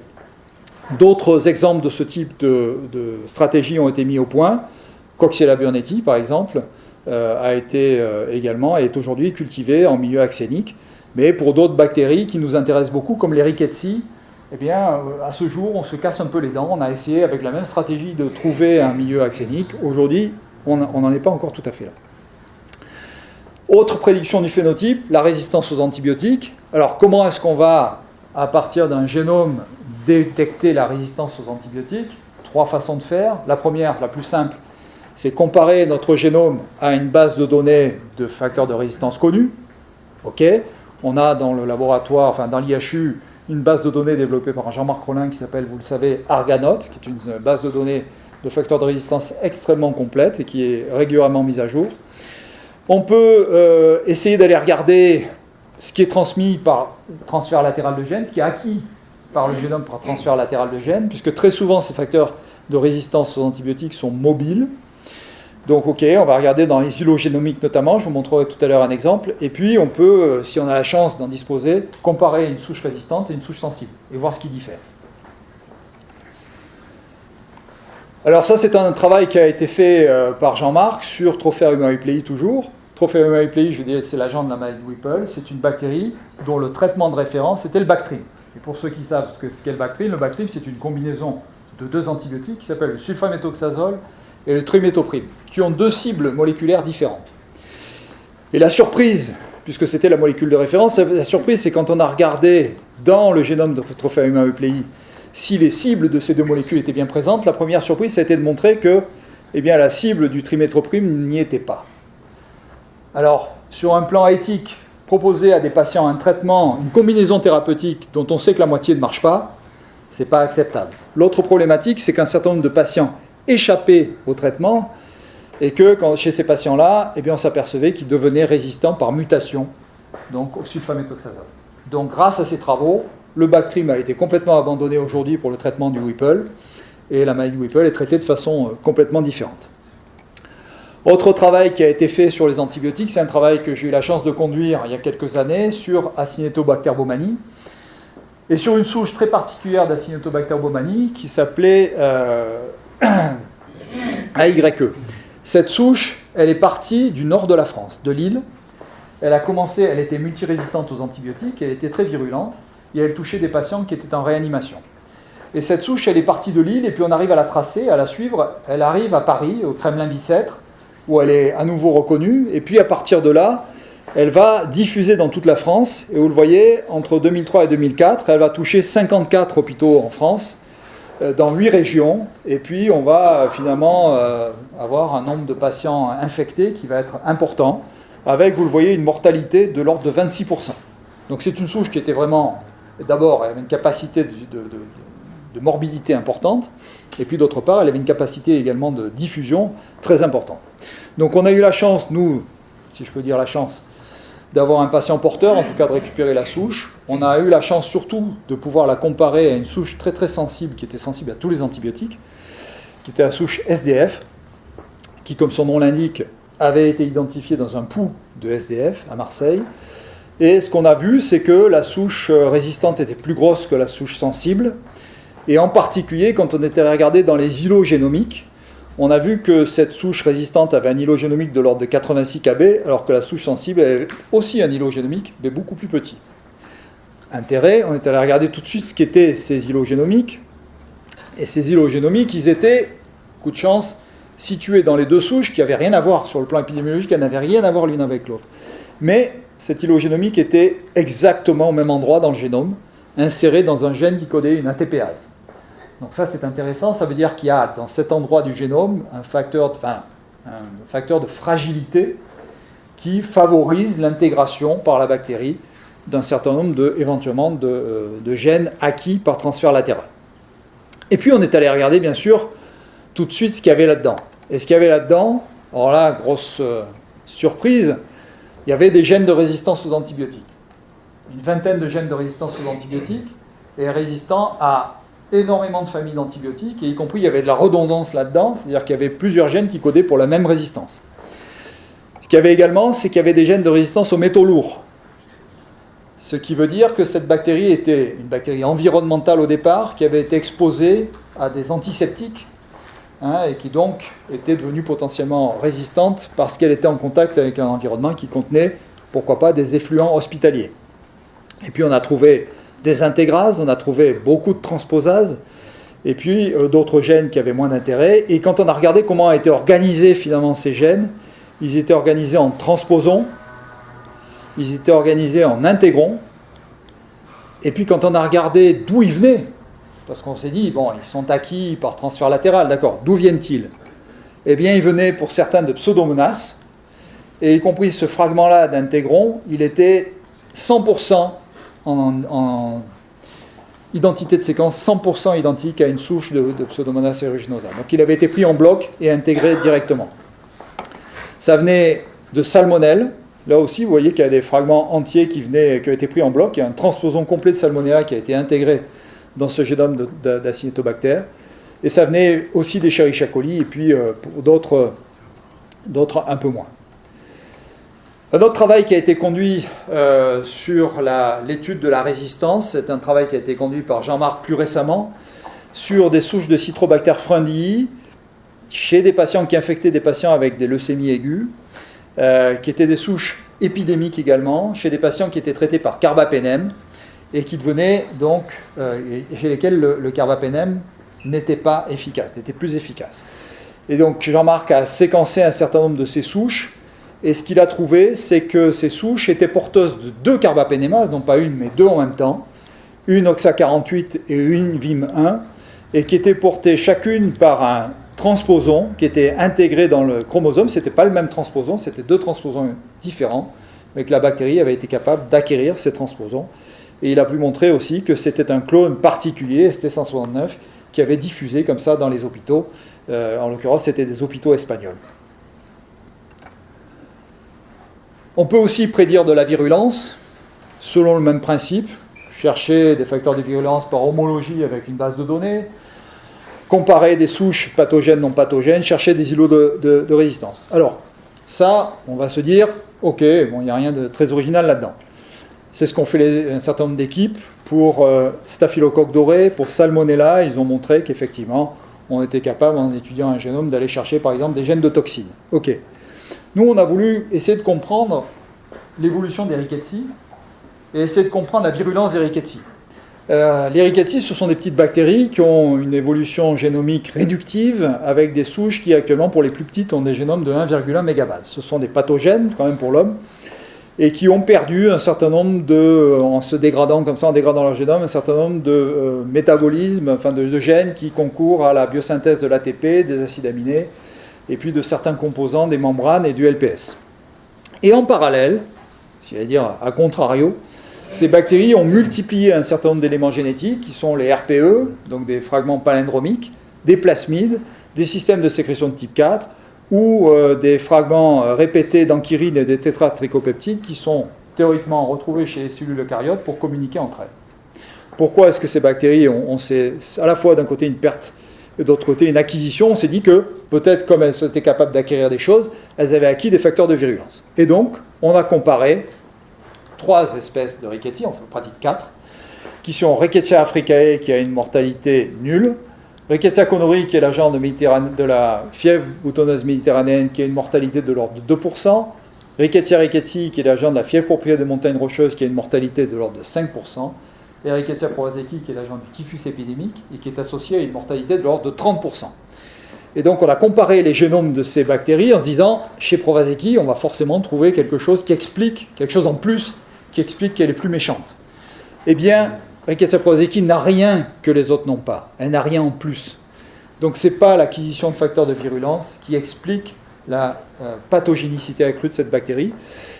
D'autres exemples de ce type de stratégie ont été mis au point. Coxiella burnetii, par exemple, est aujourd'hui cultivé en milieu axénique. Mais pour d'autres bactéries qui nous intéressent beaucoup, comme les rickettsia, eh bien, à ce jour, on se casse un peu les dents. On a essayé avec la même stratégie de trouver un milieu axénique. Aujourd'hui, on n'en est pas encore tout à fait là. Autre prédiction du phénotype, la résistance aux antibiotiques. Alors, comment est-ce qu'on va, à partir d'un génome, détecter la résistance aux antibiotiques? 3 façons de faire. La première, la plus simple, c'est comparer notre génome à une base de données de facteurs de résistance connus. OK. On a dans le laboratoire, enfin dans l'IHU, une base de données développée par Jean-Marc Rollin qui s'appelle, vous le savez, Arganote, qui est une base de données de facteurs de résistance extrêmement complète et qui est régulièrement mise à jour. On peut essayer d'aller regarder ce qui est transmis par transfert latéral de gènes, ce qui est acquis par le génome par transfert latéral de gènes, puisque très souvent ces facteurs de résistance aux antibiotiques sont mobiles. Donc, OK, on va regarder dans les îlots génomiques notamment, je vous montrerai tout à l'heure un exemple, et puis on peut, si on a la chance d'en disposer, comparer une souche résistante et une souche sensible, et voir ce qui diffère. Alors ça, c'est un travail qui a été fait par Jean-Marc sur Tropheriuma whipplei toujours. Tropheriuma whipplei, je veux dire, c'est l'agent de la maladie de Whipple, c'est une bactérie dont le traitement de référence était le Bactrim. Et pour ceux qui savent ce qu'est le Bactrim, c'est une combinaison de 2 antibiotiques qui s'appellent le sulfaméthoxazole et le trimethoprim, qui ont 2 cibles moléculaires différentes. Et la surprise, puisque c'était la molécule de référence, la surprise, c'est quand on a regardé dans le génome de Tropheriuma whipplei si les cibles de ces 2 molécules étaient bien présentes, la première surprise, ça a été de montrer que eh bien, la cible du trimethoprim n'y était pas. Alors, sur un plan éthique, proposer à des patients un traitement, une combinaison thérapeutique dont on sait que la moitié ne marche pas, c'est pas acceptable. L'autre problématique, c'est qu'un certain nombre de patients échappaient au traitement et que chez ces patients-là, eh bien, on s'apercevait qu'ils devenaient résistants par mutation donc, au sulfaméthoxazole. Donc grâce à ces travaux, Le Bactrim a été complètement abandonné aujourd'hui pour le traitement du Whipple, et la maladie Whipple est traitée de façon complètement différente. Autre travail qui a été fait sur les antibiotiques, c'est un travail que j'ai eu la chance de conduire il y a quelques années sur Acinetobacter baumannii, et sur une souche très particulière d'Acinetobacter baumannii qui s'appelait AYE. Cette souche, elle est partie du nord de la France, de Lille. Elle était multirésistante aux antibiotiques, elle était très virulente, et elle touchait des patients qui étaient en réanimation. Et cette souche, elle est partie de Lille, et puis on arrive à la tracer, à la suivre. Elle arrive à Paris, au Kremlin-Bicêtre, où elle est à nouveau reconnue, et puis à partir de là, elle va diffuser dans toute la France, et vous le voyez, entre 2003 et 2004, elle va toucher 54 hôpitaux en France, dans 8 régions, et puis on va finalement avoir un nombre de patients infectés qui va être important, avec, vous le voyez, une mortalité de l'ordre de 26%. Donc c'est une souche qui était vraiment, d'abord, elle avait une capacité de morbidité importante, et puis d'autre part, elle avait une capacité également de diffusion très importante. Donc on a eu la chance, nous, si je peux dire la chance, d'avoir un patient porteur, en tout cas de récupérer la souche. On a eu la chance surtout de pouvoir la comparer à une souche très très sensible, qui était sensible à tous les antibiotiques, qui était la souche SDF, qui, comme son nom l'indique, avait été identifiée dans un pouls de SDF à Marseille. Et ce qu'on a vu, c'est que la souche résistante était plus grosse que la souche sensible. Et en particulier, quand on était allé regarder dans les îlots génomiques, on a vu que cette souche résistante avait un îlot génomique de l'ordre de 86 kb, alors que la souche sensible avait aussi un îlot génomique, mais beaucoup plus petit. Intérêt, on est allé regarder tout de suite ce qu'étaient ces îlots génomiques. Et ces îlots génomiques, ils étaient, coup de chance, situés dans les deux souches qui n'avaient rien à voir sur le plan épidémiologique, elles n'avaient rien à voir l'une avec l'autre. Mais cet îlot génomique était exactement au même endroit dans le génome, inséré dans un gène qui codait une ATPase. Donc ça, c'est intéressant, ça veut dire qu'il y a dans cet endroit du génome un facteur de fragilité qui favorise l'intégration par la bactérie d'un certain nombre éventuellement de gènes acquis par transfert latéral. Et puis on est allé regarder, bien sûr, tout de suite ce qu'il y avait là-dedans. Et ce qu'il y avait là-dedans, alors là, grosse surprise, il y avait des gènes de résistance aux antibiotiques. Une vingtaine de gènes de résistance aux antibiotiques, et résistants à énormément de familles d'antibiotiques, et y compris il y avait de la redondance là-dedans, c'est-à-dire qu'il y avait plusieurs gènes qui codaient pour la même résistance. Ce qu'il y avait également, c'est qu'il y avait des gènes de résistance aux métaux lourds. Ce qui veut dire que cette bactérie était une bactérie environnementale au départ, qui avait été exposée à des antiseptiques, et qui donc était devenue potentiellement résistante parce qu'elle était en contact avec un environnement qui contenait, pourquoi pas, des effluents hospitaliers. Et puis on a trouvé des intégrases, on a trouvé beaucoup de transposases, et puis d'autres gènes qui avaient moins d'intérêt. Et quand on a regardé comment étaient organisés finalement ces gènes, ils étaient organisés en transposons, ils étaient organisés en intégrons, et puis quand on a regardé d'où ils venaient, parce qu'on s'est dit, bon, ils sont acquis par transfert latéral, d'accord, d'où viennent-ils ? Eh bien, ils venaient pour certains de Pseudomonas, et y compris ce fragment-là d'intégron, il était 100% en identité de séquence 100% identique à une souche de Pseudomonas aeruginosa. Donc il avait été pris en bloc et intégré directement. Ça venait de salmonelle. Là aussi, vous voyez qu'il y a des fragments entiers qui ont été pris en bloc. Il y a un transposon complet de salmonella qui a été intégré dans ce génome d'Acinetobacter. Et ça venait aussi des Escherichia coli, et puis pour d'autres un peu moins. Un autre travail qui a été conduit sur l'étude de la résistance, c'est un travail qui a été conduit par Jean-Marc plus récemment, sur des souches de Citrobacter frundii, chez des patients qui infectaient des patients avec des leucémies aiguës, qui étaient des souches épidémiques également, chez des patients qui étaient traités par carbapénem, et qui devenaient donc, chez lesquels le carbapénem n'était pas efficace, n'était plus efficace. Et donc Jean-Marc a séquencé un certain nombre de ces souches, et ce qu'il a trouvé, c'est que ces souches étaient porteuses de 2 carbapénémases, non pas une, mais 2 en même temps, une OXA48 et une VIM1, et qui étaient portées chacune par un transposon qui était intégré dans le chromosome. Ce n'était pas le même transposon, c'était 2 transposons différents, mais que la bactérie avait été capable d'acquérir ces transposons. Et il a pu montrer aussi que c'était un clone particulier, ST169, qui avait diffusé comme ça dans les hôpitaux. En l'occurrence, c'était des hôpitaux espagnols. On peut aussi prédire de la virulence, selon le même principe. chercher des facteurs de virulence par homologie avec une base de données, comparer des souches pathogènes, non pathogènes, chercher des îlots de résistance. Alors, ça, on va se dire, ok, bon, il n'y a rien de très original là-dedans. C'est ce qu'ont fait un certain nombre d'équipes pour Staphylocoque doré, pour Salmonella. Ils ont montré qu'effectivement, on était capable, en étudiant un génome, d'aller chercher par exemple des gènes de toxines. Ok. Nous, on a voulu essayer de comprendre l'évolution des rickettsi et essayer de comprendre la virulence des rickettsi. Les rickettsi, ce sont des petites bactéries qui ont une évolution génomique réductive avec des souches qui, actuellement, pour les plus petites, ont des génomes de 1,1 mégabase. Ce sont des pathogènes, quand même, pour l'homme, et qui ont perdu un certain nombre en se dégradant comme ça, en dégradant leur génome, un certain nombre de métabolismes, enfin de gènes qui concourent à la biosynthèse de l'ATP, des acides aminés, et puis de certains composants des membranes et du LPS. Et en parallèle, j'allais dire à contrario, ces bactéries ont multiplié un certain nombre d'éléments génétiques qui sont les RPE, donc des fragments palindromiques, des plasmides, des systèmes de sécrétion de type 4 ou des fragments répétés d'anchyrines et des tétratricopeptides qui sont théoriquement retrouvés chez les cellules eucaryotes pour communiquer entre elles. Pourquoi est-ce que ces bactéries ont à la fois d'un côté une perte et de l'autre côté une acquisition? On s'est dit que peut-être comme elles étaient capables d'acquérir des choses, elles avaient acquis des facteurs de virulence. Et donc, on a comparé 3 espèces de rickettsi, en pratique 4, qui sont Rickettsia africae, qui a une mortalité nulle, Rickettsia conori, qui est l'agent de la fièvre boutonneuse méditerranéenne, qui a une mortalité de l'ordre de 2%, Rickettsia rickettsii, qui est l'agent de la fièvre porphyrienne des montagnes rocheuses, qui a une mortalité de l'ordre de 5%, et Rickettsia prowazekii, qui est l'agent du typhus épidémique, et qui est associé à une mortalité de l'ordre de 30%. Et donc on a comparé les génomes de ces bactéries en se disant, chez prowazekii, on va forcément trouver quelque chose qui explique, quelque chose en plus, qui explique qu'elle est plus méchante. Eh bien, Rickettsia prowazekii n'a rien que les autres n'ont pas. Elle n'a rien en plus. Donc ce n'est pas l'acquisition de facteurs de virulence qui explique la pathogénicité accrue de cette bactérie.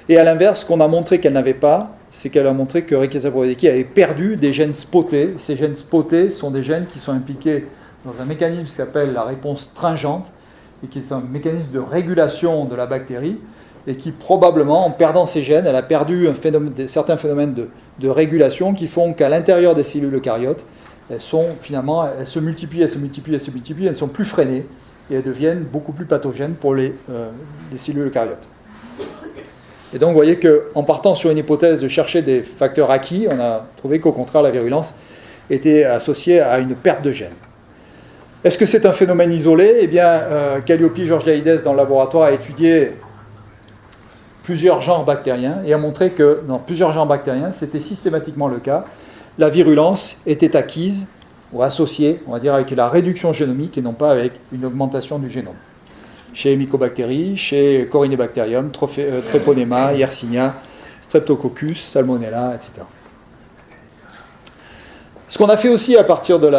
Et à l'inverse, ce qu'on a montré qu'elle n'avait pas, c'est qu'elle a montré que Rickettsia prowazekii avait perdu des gènes spotés. Ces gènes spotés sont des gènes qui sont impliqués dans un mécanisme qui s'appelle la réponse stringente, et qui est un mécanisme de régulation de la bactérie, et qui probablement, en perdant ces gènes, elle a perdu certains phénomènes de régulation qui font qu'à l'intérieur des cellules eucaryotes, elles se multiplient, elles ne sont plus freinées, et elles deviennent beaucoup plus pathogènes pour les cellules eucaryotes. Et donc vous voyez qu'en partant sur une hypothèse de chercher des facteurs acquis, on a trouvé qu'au contraire la virulence était associée à une perte de gènes. Est-ce que c'est un phénomène isolé? Eh bien, Kalliopi Georgiaides dans le laboratoire a étudié plusieurs genres bactériens et a montré que dans plusieurs genres bactériens, c'était systématiquement le cas. La virulence était acquise ou associée, on va dire, avec la réduction génomique et non pas avec une augmentation du génome. Chez Mycobacteries, chez Corynebacterium, Treponema, Yersinia, Streptococcus, Salmonella, etc. Ce qu'on a fait aussi à partir de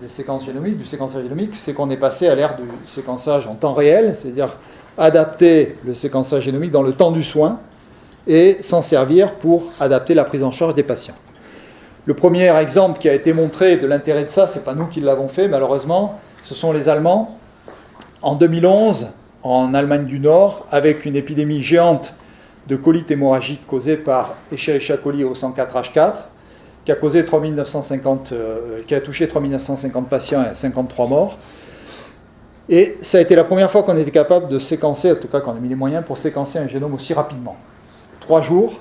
des séquences génomiques, du séquençage génomique, c'est qu'on est passé à l'ère du séquençage en temps réel, c'est-à-dire adapter le séquençage génomique dans le temps du soin et s'en servir pour adapter la prise en charge des patients. Le premier exemple qui a été montré de l'intérêt de ça, ce n'est pas nous qui l'avons fait malheureusement, ce sont les Allemands. En 2011, en Allemagne du Nord, avec une épidémie géante de colite hémorragique causée par Escherichia coli O104H4, qui a touché 3950 patients et 53 morts. Et ça a été la première fois qu'on était capable de séquencer, en tout cas qu'on a mis les moyens pour séquencer un génome aussi rapidement. 3 jours.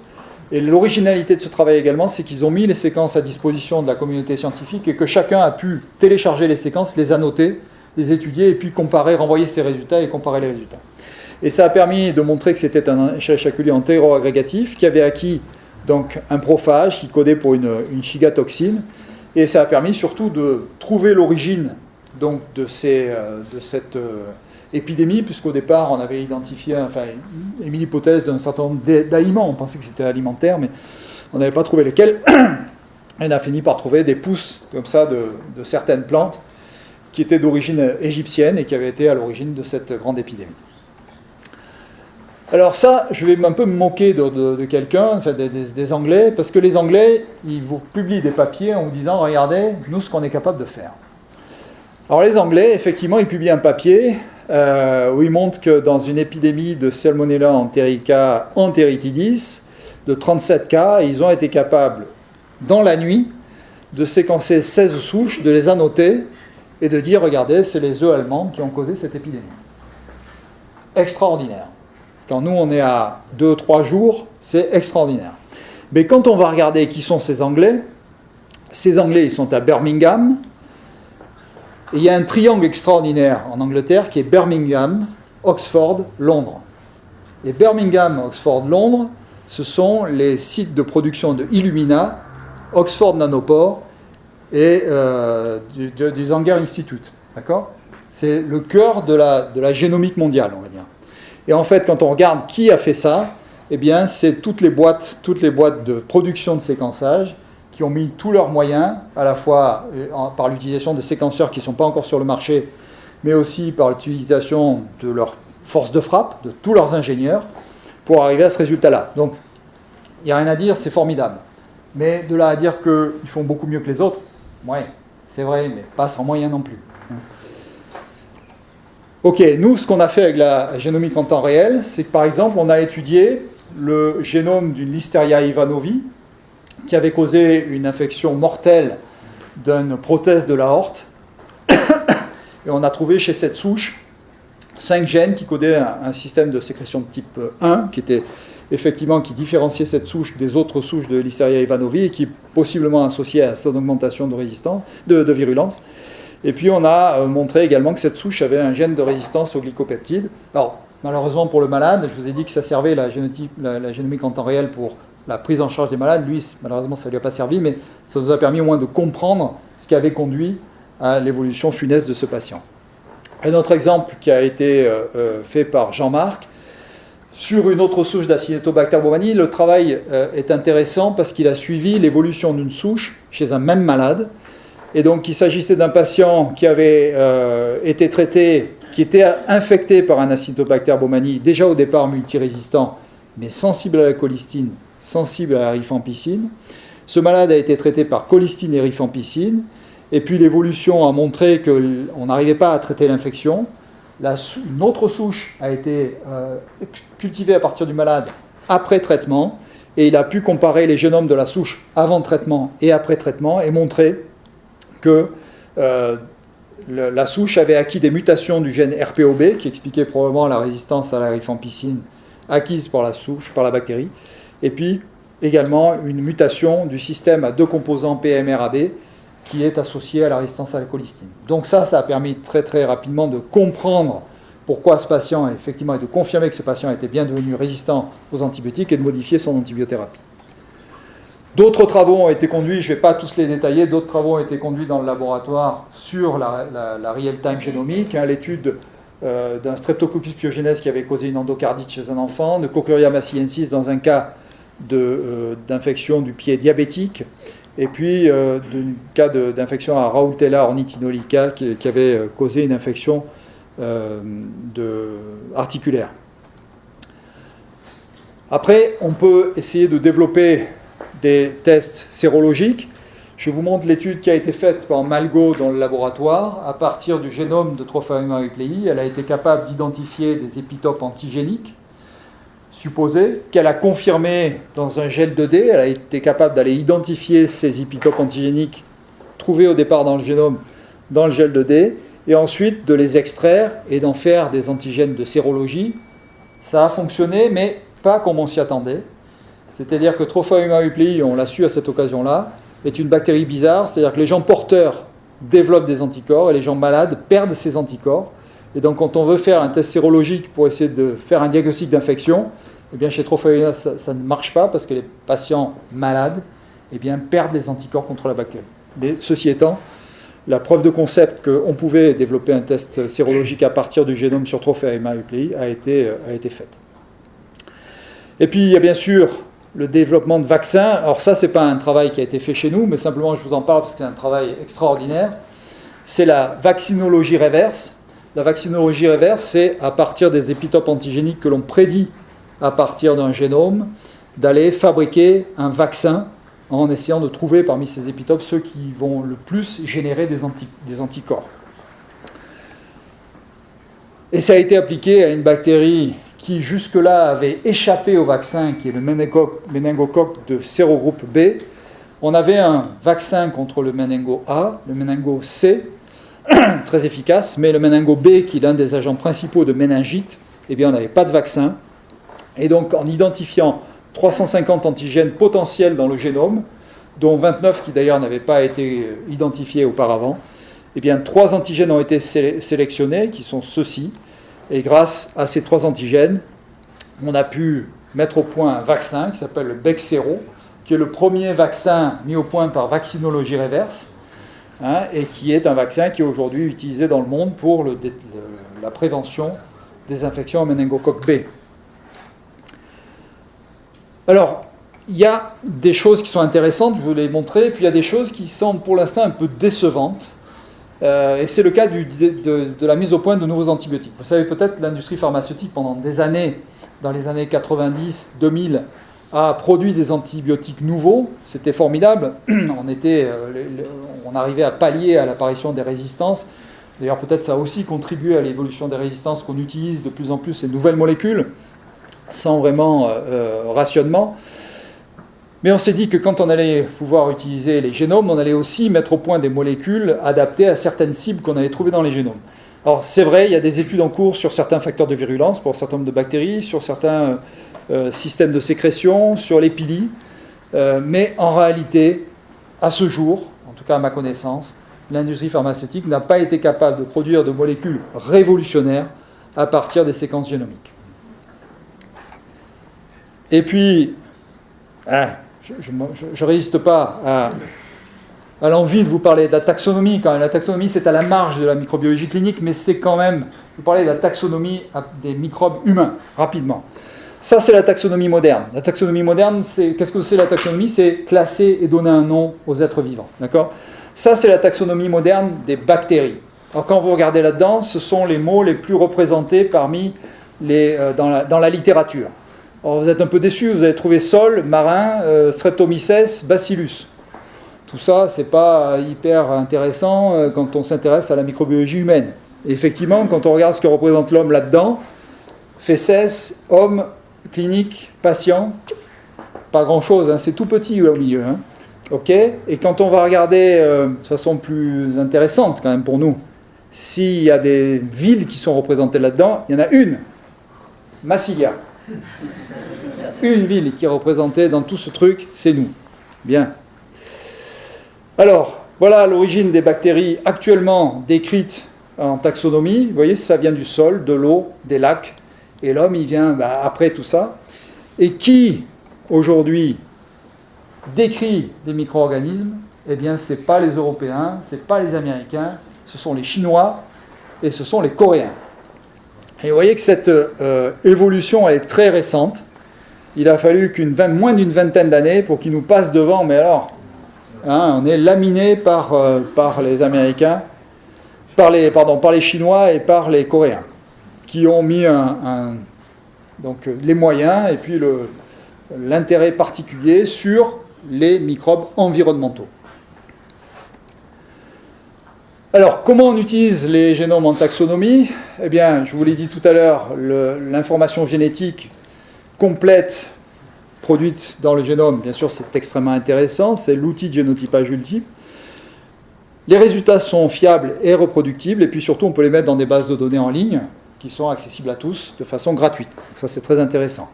Et l'originalité de ce travail également, c'est qu'ils ont mis les séquences à disposition de la communauté scientifique et que chacun a pu télécharger les séquences, les annoter, les étudier et puis comparer, renvoyer ses résultats et comparer les résultats. Et ça a permis de montrer que c'était un Escherichia coli entéro-agrégatif qui avait acquis donc un prophage qui codait pour une chigatoxine. Et ça a permis surtout de trouver l'origine donc, de cette épidémie, puisqu'au départ, on avait identifié, émis l'hypothèse d'un certain nombre d'aliments. On pensait que c'était alimentaire, mais on n'avait pas trouvé lesquels. Et on a fini par trouver des pousses comme ça de certaines plantes qui étaient d'origine égyptienne et qui avaient été à l'origine de cette grande épidémie. Alors ça, je vais un peu me moquer de quelqu'un, des Anglais, parce que les Anglais, ils vous publient des papiers en vous disant « Regardez, nous, ce qu'on est capable de faire ». Alors les Anglais, effectivement, ils publient un papier où ils montrent que dans une épidémie de Salmonella enterica enteritidis, de 37 cas, ils ont été capables, dans la nuit, de séquencer 16 souches, de les annoter et de dire, regardez, c'est les œufs allemands qui ont causé cette épidémie. Extraordinaire. Quand nous, on est à 2-3 jours, c'est extraordinaire. Mais quand on va regarder qui sont ces Anglais, ils sont à Birmingham. Et il y a un triangle extraordinaire en Angleterre qui est Birmingham, Oxford, Londres. Et Birmingham, Oxford, Londres, ce sont les sites de production de Illumina, Oxford Nanopore et du Sanger Institute. D'accord ? C'est le cœur de la génomique mondiale, on va dire. Et en fait, quand on regarde qui a fait ça, eh bien, c'est toutes les boîtes de production de séquençage qui ont mis tous leurs moyens, à la fois par l'utilisation de séquenceurs qui ne sont pas encore sur le marché, mais aussi par l'utilisation de leur force de frappe, de tous leurs ingénieurs, pour arriver à ce résultat-là. Donc, il n'y a rien à dire, c'est formidable. Mais de là à dire qu'ils font beaucoup mieux que les autres, ouais, c'est vrai, mais pas sans moyens non plus. Ok, nous, ce qu'on a fait avec la génomique en temps réel, c'est que par exemple, on a étudié le génome d'une Listeria ivanovi, qui avait causé une infection mortelle d'une prothèse de l'aorte. Et on a trouvé chez cette souche 5 gènes qui codaient un système de sécrétion de type 1, qui différenciait cette souche des autres souches de Listeria ivanovi et qui est possiblement associée à son augmentation de virulence. Et puis on a montré également que cette souche avait un gène de résistance aux glycopeptides. Alors, malheureusement pour le malade, je vous ai dit que ça servait la génomique en temps réel pour la prise en charge des malades. Lui, malheureusement, ça ne lui a pas servi, mais ça nous a permis au moins de comprendre ce qui avait conduit à l'évolution funeste de ce patient. Un autre exemple qui a été fait par Jean-Marc, sur une autre souche d'Acinetobacter baumannii, le travail est intéressant parce qu'il a suivi l'évolution d'une souche chez un même malade. Et donc, il s'agissait d'un patient qui avait été traité, qui était infecté par un Acinetobacter baumannii, déjà au départ multirésistant, mais sensible à la colistine, sensible à la rifampicine. Ce malade a été traité par colistine et rifampicine, et puis l'évolution a montré qu'on n'arrivait pas à traiter l'infection. Une autre souche a été cultivée à partir du malade après traitement, et il a pu comparer les génomes de la souche avant traitement et après traitement, et montrer que la souche avait acquis des mutations du gène RPOB, qui expliquait probablement la résistance à la rifampicine acquise par la souche, par la bactérie, et puis également une mutation du système à 2 composants PMRAB, qui est associé à la résistance à la colistine. Donc ça a permis très très rapidement de comprendre pourquoi ce patient, effectivement, et de confirmer que ce patient était bien devenu résistant aux antibiotiques et de modifier son antibiothérapie. D'autres travaux ont été conduits, je ne vais pas tous les détailler, d'autres travaux ont été conduits dans le laboratoire sur la real-time génomique, l'étude d'un Streptococcus pyogenes qui avait causé une endocardite chez un enfant, de Cochlearia massiensis dans un cas d'infection du pied diabétique, et puis d'un cas d'infection à Raultella ornithinolica qui avait causé une infection articulaire. Après, on peut essayer de développer des tests sérologiques. Je vous montre l'étude qui a été faite par Malgo dans le laboratoire. À partir du génome de Trophaeum eryphlei, elle a été capable d'identifier des épitopes antigéniques supposés, qu'elle a confirmé dans un gel 2D. Elle a été capable d'aller identifier ces épitopes antigéniques trouvés au départ dans le génome, dans le gel 2D, et ensuite de les extraire et d'en faire des antigènes de sérologie. Ça a fonctionné, mais pas comme on s'y attendait. C'est-à-dire que Trophaeum eryphlei, on l'a su à cette occasion-là, est une bactérie bizarre, c'est-à-dire que les gens porteurs développent des anticorps et les gens malades perdent ces anticorps. Et donc quand on veut faire un test sérologique pour essayer de faire un diagnostic d'infection, eh bien chez Trophaeum ça ne marche pas parce que les patients malades eh bien, perdent les anticorps contre la bactérie. Mais ceci étant, la preuve de concept qu'on pouvait développer un test sérologique à partir du génome sur Trophaeum eryphlei a été faite. Et puis il y a bien sûr le développement de vaccins. Alors ça, ce n'est pas un travail qui a été fait chez nous, mais simplement je vous en parle parce que c'est un travail extraordinaire. C'est la vaccinologie reverse. La vaccinologie reverse, c'est à partir des épitopes antigéniques que l'on prédit à partir d'un génome, d'aller fabriquer un vaccin en essayant de trouver parmi ces épitopes ceux qui vont le plus générer des anticorps. Et ça a été appliqué à une bactérie qui jusque-là avait échappé au vaccin, qui est le méningocoque de sérogroupe B, On avait un vaccin contre le méningo A, le méningo C, très efficace, mais le méningo B, qui est l'un des agents principaux de méningite, eh bien, on n'avait pas de vaccin. Et donc, en identifiant 350 antigènes potentiels dans le génome, dont 29 qui d'ailleurs n'avaient pas été identifiés auparavant, eh bien, 3 antigènes ont été sélectionnés, qui sont ceux-ci. Et grâce à ces 3 antigènes, on a pu mettre au point un vaccin qui s'appelle le Bexsero, qui est le premier vaccin mis au point par vaccinologie reverse, et qui est un vaccin qui est aujourd'hui utilisé dans le monde pour la prévention des infections au méningocoque B. Alors, il y a des choses qui sont intéressantes, je vous les montrer, puis il y a des choses qui semblent pour l'instant un peu décevantes, et c'est le cas de la mise au point de nouveaux antibiotiques. Vous savez peut-être, l'industrie pharmaceutique, pendant des années, dans les années 90-2000, a produit des antibiotiques nouveaux. C'était formidable. On arrivait à pallier à l'apparition des résistances. D'ailleurs, peut-être ça a aussi contribué à l'évolution des résistances, qu'on utilise de plus en plus ces nouvelles molécules, sans vraiment rationnement. Mais on s'est dit que quand on allait pouvoir utiliser les génomes, on allait aussi mettre au point des molécules adaptées à certaines cibles qu'on avait trouvées dans les génomes. Alors c'est vrai, il y a des études en cours sur certains facteurs de virulence pour un certain nombre de bactéries, sur certains systèmes de sécrétion, sur les pili, mais en réalité, à ce jour, en tout cas à ma connaissance, l'industrie pharmaceutique n'a pas été capable de produire de molécules révolutionnaires à partir des séquences génomiques. Et puis, je ne résiste pas à l'envie de vous parler de la taxonomie. Quand même. La taxonomie, c'est à la marge de la microbiologie clinique, mais c'est quand même vous parler de la taxonomie des microbes humains, rapidement. Ça, c'est la taxonomie moderne. La taxonomie moderne, qu'est-ce que c'est la taxonomie? C'est classer et donner un nom aux êtres vivants. D'accord? Ça, c'est la taxonomie moderne des bactéries. Alors, quand vous regardez là-dedans, ce sont les mots les plus représentés parmi dans la littérature. Alors, vous êtes un peu déçus, vous avez trouvé sol, marin, streptomyces, bacillus. Tout ça, c'est pas hyper intéressant quand on s'intéresse à la microbiologie humaine. Et effectivement, quand on regarde ce que représente l'homme là-dedans, fécès, homme, clinique, patient, pas grand-chose, hein, c'est tout petit au milieu. Hein. Okay. Et quand on va regarder de façon plus intéressante quand même pour nous, s'il y a des villes qui sont représentées là-dedans, il y en a une, Massilia. Une ville qui est représentée dans tout ce truc, c'est nous. Bien. Alors, voilà l'origine des bactéries actuellement décrites en taxonomie. Vous voyez, ça vient du sol, de l'eau, des lacs. Et l'homme, il vient après tout ça. Et qui, aujourd'hui, décrit des micro-organismes? Eh bien, ce n'est pas les Européens, ce n'est pas les Américains, ce sont les Chinois et ce sont les Coréens. Et vous voyez que cette évolution, elle est très récente. Il a fallu moins d'une vingtaine d'années pour qu'ils nous passent devant, mais alors, on est laminé par les Américains, par les Chinois et par les Coréens, qui ont mis donc les moyens et puis l'intérêt particulier sur les microbes environnementaux. Alors, comment on utilise les génomes en taxonomie? Eh bien, je vous l'ai dit tout à l'heure, l'information génétique complète produite dans le génome, bien sûr, c'est extrêmement intéressant, c'est l'outil de génotypage ultime. Les résultats sont fiables et reproductibles, et puis surtout, on peut les mettre dans des bases de données en ligne qui sont accessibles à tous de façon gratuite. Ça, c'est très intéressant.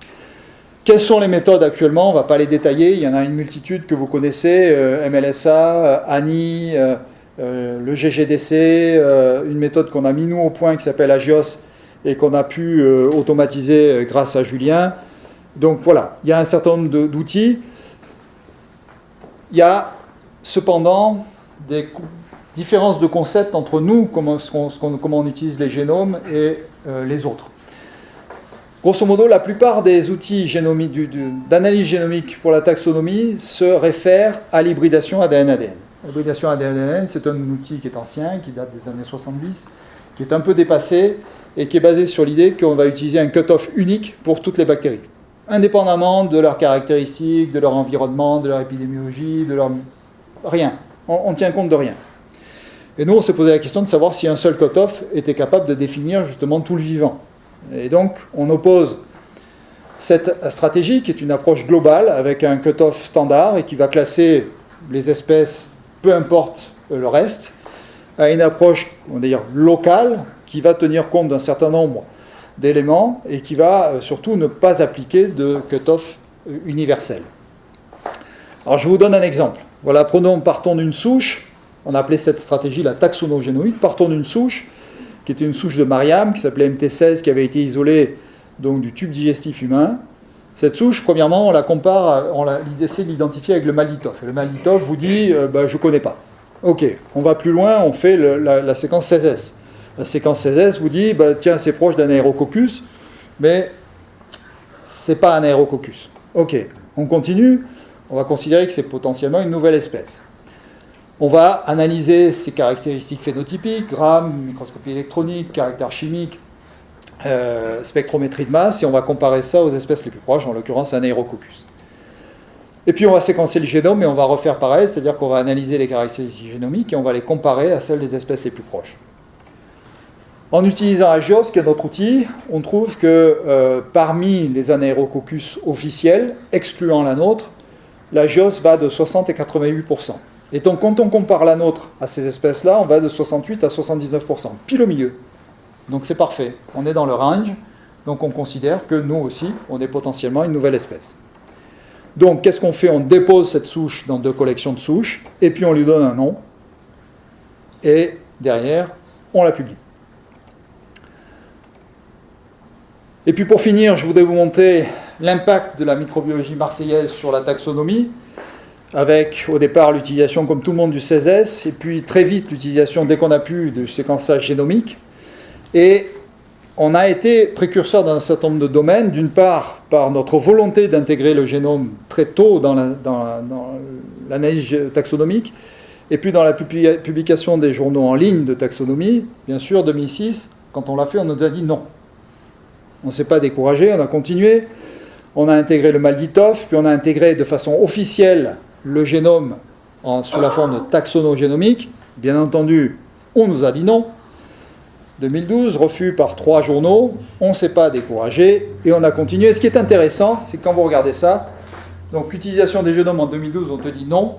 Quelles sont les méthodes actuellement? On ne va pas les détailler, il y en a une multitude que vous connaissez, MLSA, ANI, le GGDC, une méthode qu'on a mis nous au point qui s'appelle Agios et qu'on a pu automatiser grâce à Julien. Donc voilà, il y a un certain nombre d'outils. Il y a cependant des différences de concept entre nous, comment on utilise les génomes et les autres. Grosso modo, la plupart des outils d'analyse génomique pour la taxonomie se réfèrent à l'hybridation ADN-ADN. L'hybridation ADN-ADN, c'est un outil qui est ancien, qui date des années 70, qui est un peu dépassé et qui est basé sur l'idée qu'on va utiliser un cut-off unique pour toutes les bactéries, indépendamment de leurs caractéristiques, de leur environnement, de leur épidémiologie, de leur... rien. On tient compte de rien. Et nous, on s'est posé la question de savoir si un seul cut-off était capable de définir justement tout le vivant. Et donc, on oppose cette stratégie, qui est une approche globale, avec un cut-off standard, et qui va classer les espèces, peu importe le reste, à une approche, on va dire, locale, qui va tenir compte d'un certain nombre d'éléments et qui va surtout ne pas appliquer de cut-off universel. Alors je vous donne un exemple. Voilà, partons d'une souche, on a appelé cette stratégie la taxonogénomique, partons d'une souche, qui était une souche de Mariam, qui s'appelait MT16, qui avait été isolée donc, du tube digestif humain. Cette souche, premièrement, on la compare, on essaie de l'identifier avec le Malditoff. Et le Malditoff vous dit, je ne connais pas. Ok, on va plus loin, on fait la séquence 16S. La séquence 16S vous dit, tiens, c'est proche d'un aérococcus, mais c'est pas un aérococcus. Ok, on continue, on va considérer que c'est potentiellement une nouvelle espèce. On va analyser ses caractéristiques phénotypiques, grammes, microscopie électronique, caractères chimiques, spectrométrie de masse, et on va comparer ça aux espèces les plus proches, en l'occurrence un aérococcus. Et puis on va séquencer le génome et on va refaire pareil, c'est-à-dire qu'on va analyser les caractéristiques génomiques et on va les comparer à celles des espèces les plus proches. En utilisant Agios, qui est notre outil, on trouve que parmi les anaérococcus officiels, excluant la nôtre, l'Agios va de 60 et 88%. Et donc quand on compare la nôtre à ces espèces-là, on va de 68 à 79%, pile au milieu. Donc c'est parfait, on est dans le range, donc on considère que nous aussi, on est potentiellement une nouvelle espèce. Donc qu'est-ce qu'on fait? On dépose cette souche dans 2 collections de souches, et puis on lui donne un nom, et derrière, on la publie. Et puis pour finir, je voudrais vous montrer l'impact de la microbiologie marseillaise sur la taxonomie, avec au départ l'utilisation comme tout le monde du 16S, et puis très vite l'utilisation dès qu'on a pu du séquençage génomique. Et on a été précurseur dans un certain nombre de domaines, d'une part par notre volonté d'intégrer le génome très tôt dans l'analyse taxonomique, et puis dans la publication des journaux en ligne de taxonomie. Bien sûr, 2006, quand on l'a fait, on nous a dit non. On ne s'est pas découragé, on a continué. On a intégré le Malditoff, puis on a intégré de façon officielle le génome sous la forme de taxonogénomique. Bien entendu, on nous a dit non. 2012, refus par 3 journaux, on ne s'est pas découragé et on a continué. Ce qui est intéressant, c'est que quand vous regardez ça, donc utilisation des génomes en 2012, on te dit non.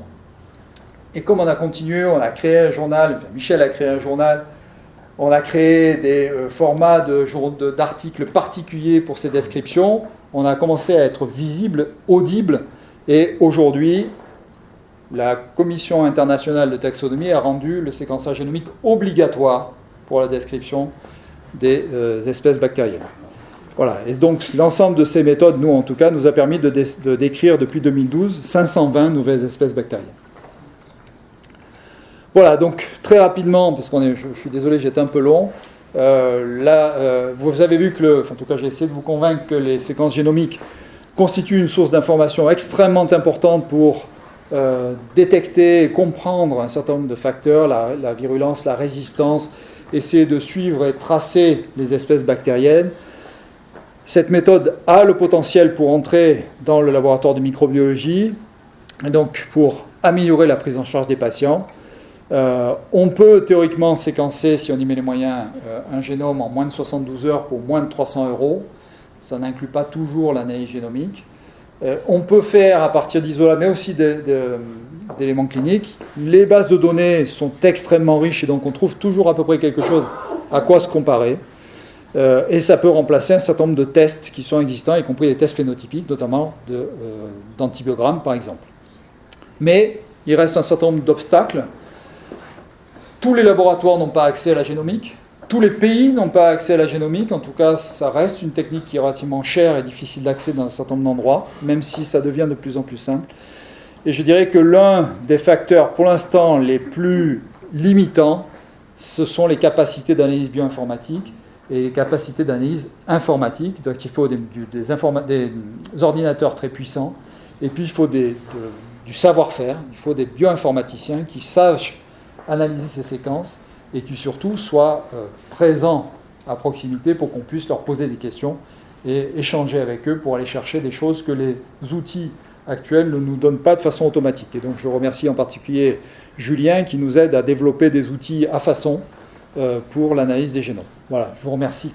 Et comme on a continué, on a créé un journal, enfin Michel a créé un journal, on a créé des formats d'articles particuliers pour ces descriptions. On a commencé à être visible, audible, et aujourd'hui, la Commission internationale de taxonomie a rendu le séquençage génomique obligatoire pour la description des espèces bactériennes. Voilà, et donc l'ensemble de ces méthodes, nous en tout cas, nous a permis de décrire depuis 2012 520 nouvelles espèces bactériennes. Voilà, donc très rapidement, parce je suis désolé, j'étais un peu long. Vous avez vu que, en tout cas j'ai essayé de vous convaincre que les séquences génomiques constituent une source d'information extrêmement importante pour détecter et comprendre un certain nombre de facteurs, la virulence, la résistance, essayer de suivre et tracer les espèces bactériennes. Cette méthode a le potentiel pour entrer dans le laboratoire de microbiologie, et donc pour améliorer la prise en charge des patients. On peut théoriquement séquencer, si on y met les moyens, un génome en moins de 72 heures pour moins de 300 €. Ça n'inclut pas toujours l'analyse génomique. On peut faire à partir d'isolats, mais aussi d'éléments cliniques. Les bases de données sont extrêmement riches et donc on trouve toujours à peu près quelque chose à quoi se comparer. Et ça peut remplacer un certain nombre de tests qui sont existants, y compris des tests phénotypiques, notamment d'antibiogramme par exemple. Mais il reste un certain nombre d'obstacles. Tous les laboratoires n'ont pas accès à la génomique. Tous les pays n'ont pas accès à la génomique. En tout cas, ça reste une technique qui est relativement chère et difficile d'accès dans un certain nombre d'endroits, même si ça devient de plus en plus simple. Et je dirais que l'un des facteurs, pour l'instant, les plus limitants, ce sont les capacités d'analyse bioinformatique et les capacités d'analyse informatique. Donc il faut des ordinateurs très puissants, et puis il faut du savoir-faire, il faut des bioinformaticiens qui sachent analyser ces séquences et qui surtout soient présents à proximité pour qu'on puisse leur poser des questions et échanger avec eux pour aller chercher des choses que les outils actuels ne nous donnent pas de façon automatique. Et donc je remercie en particulier Julien qui nous aide à développer des outils à façon pour l'analyse des génomes. Voilà, je vous remercie.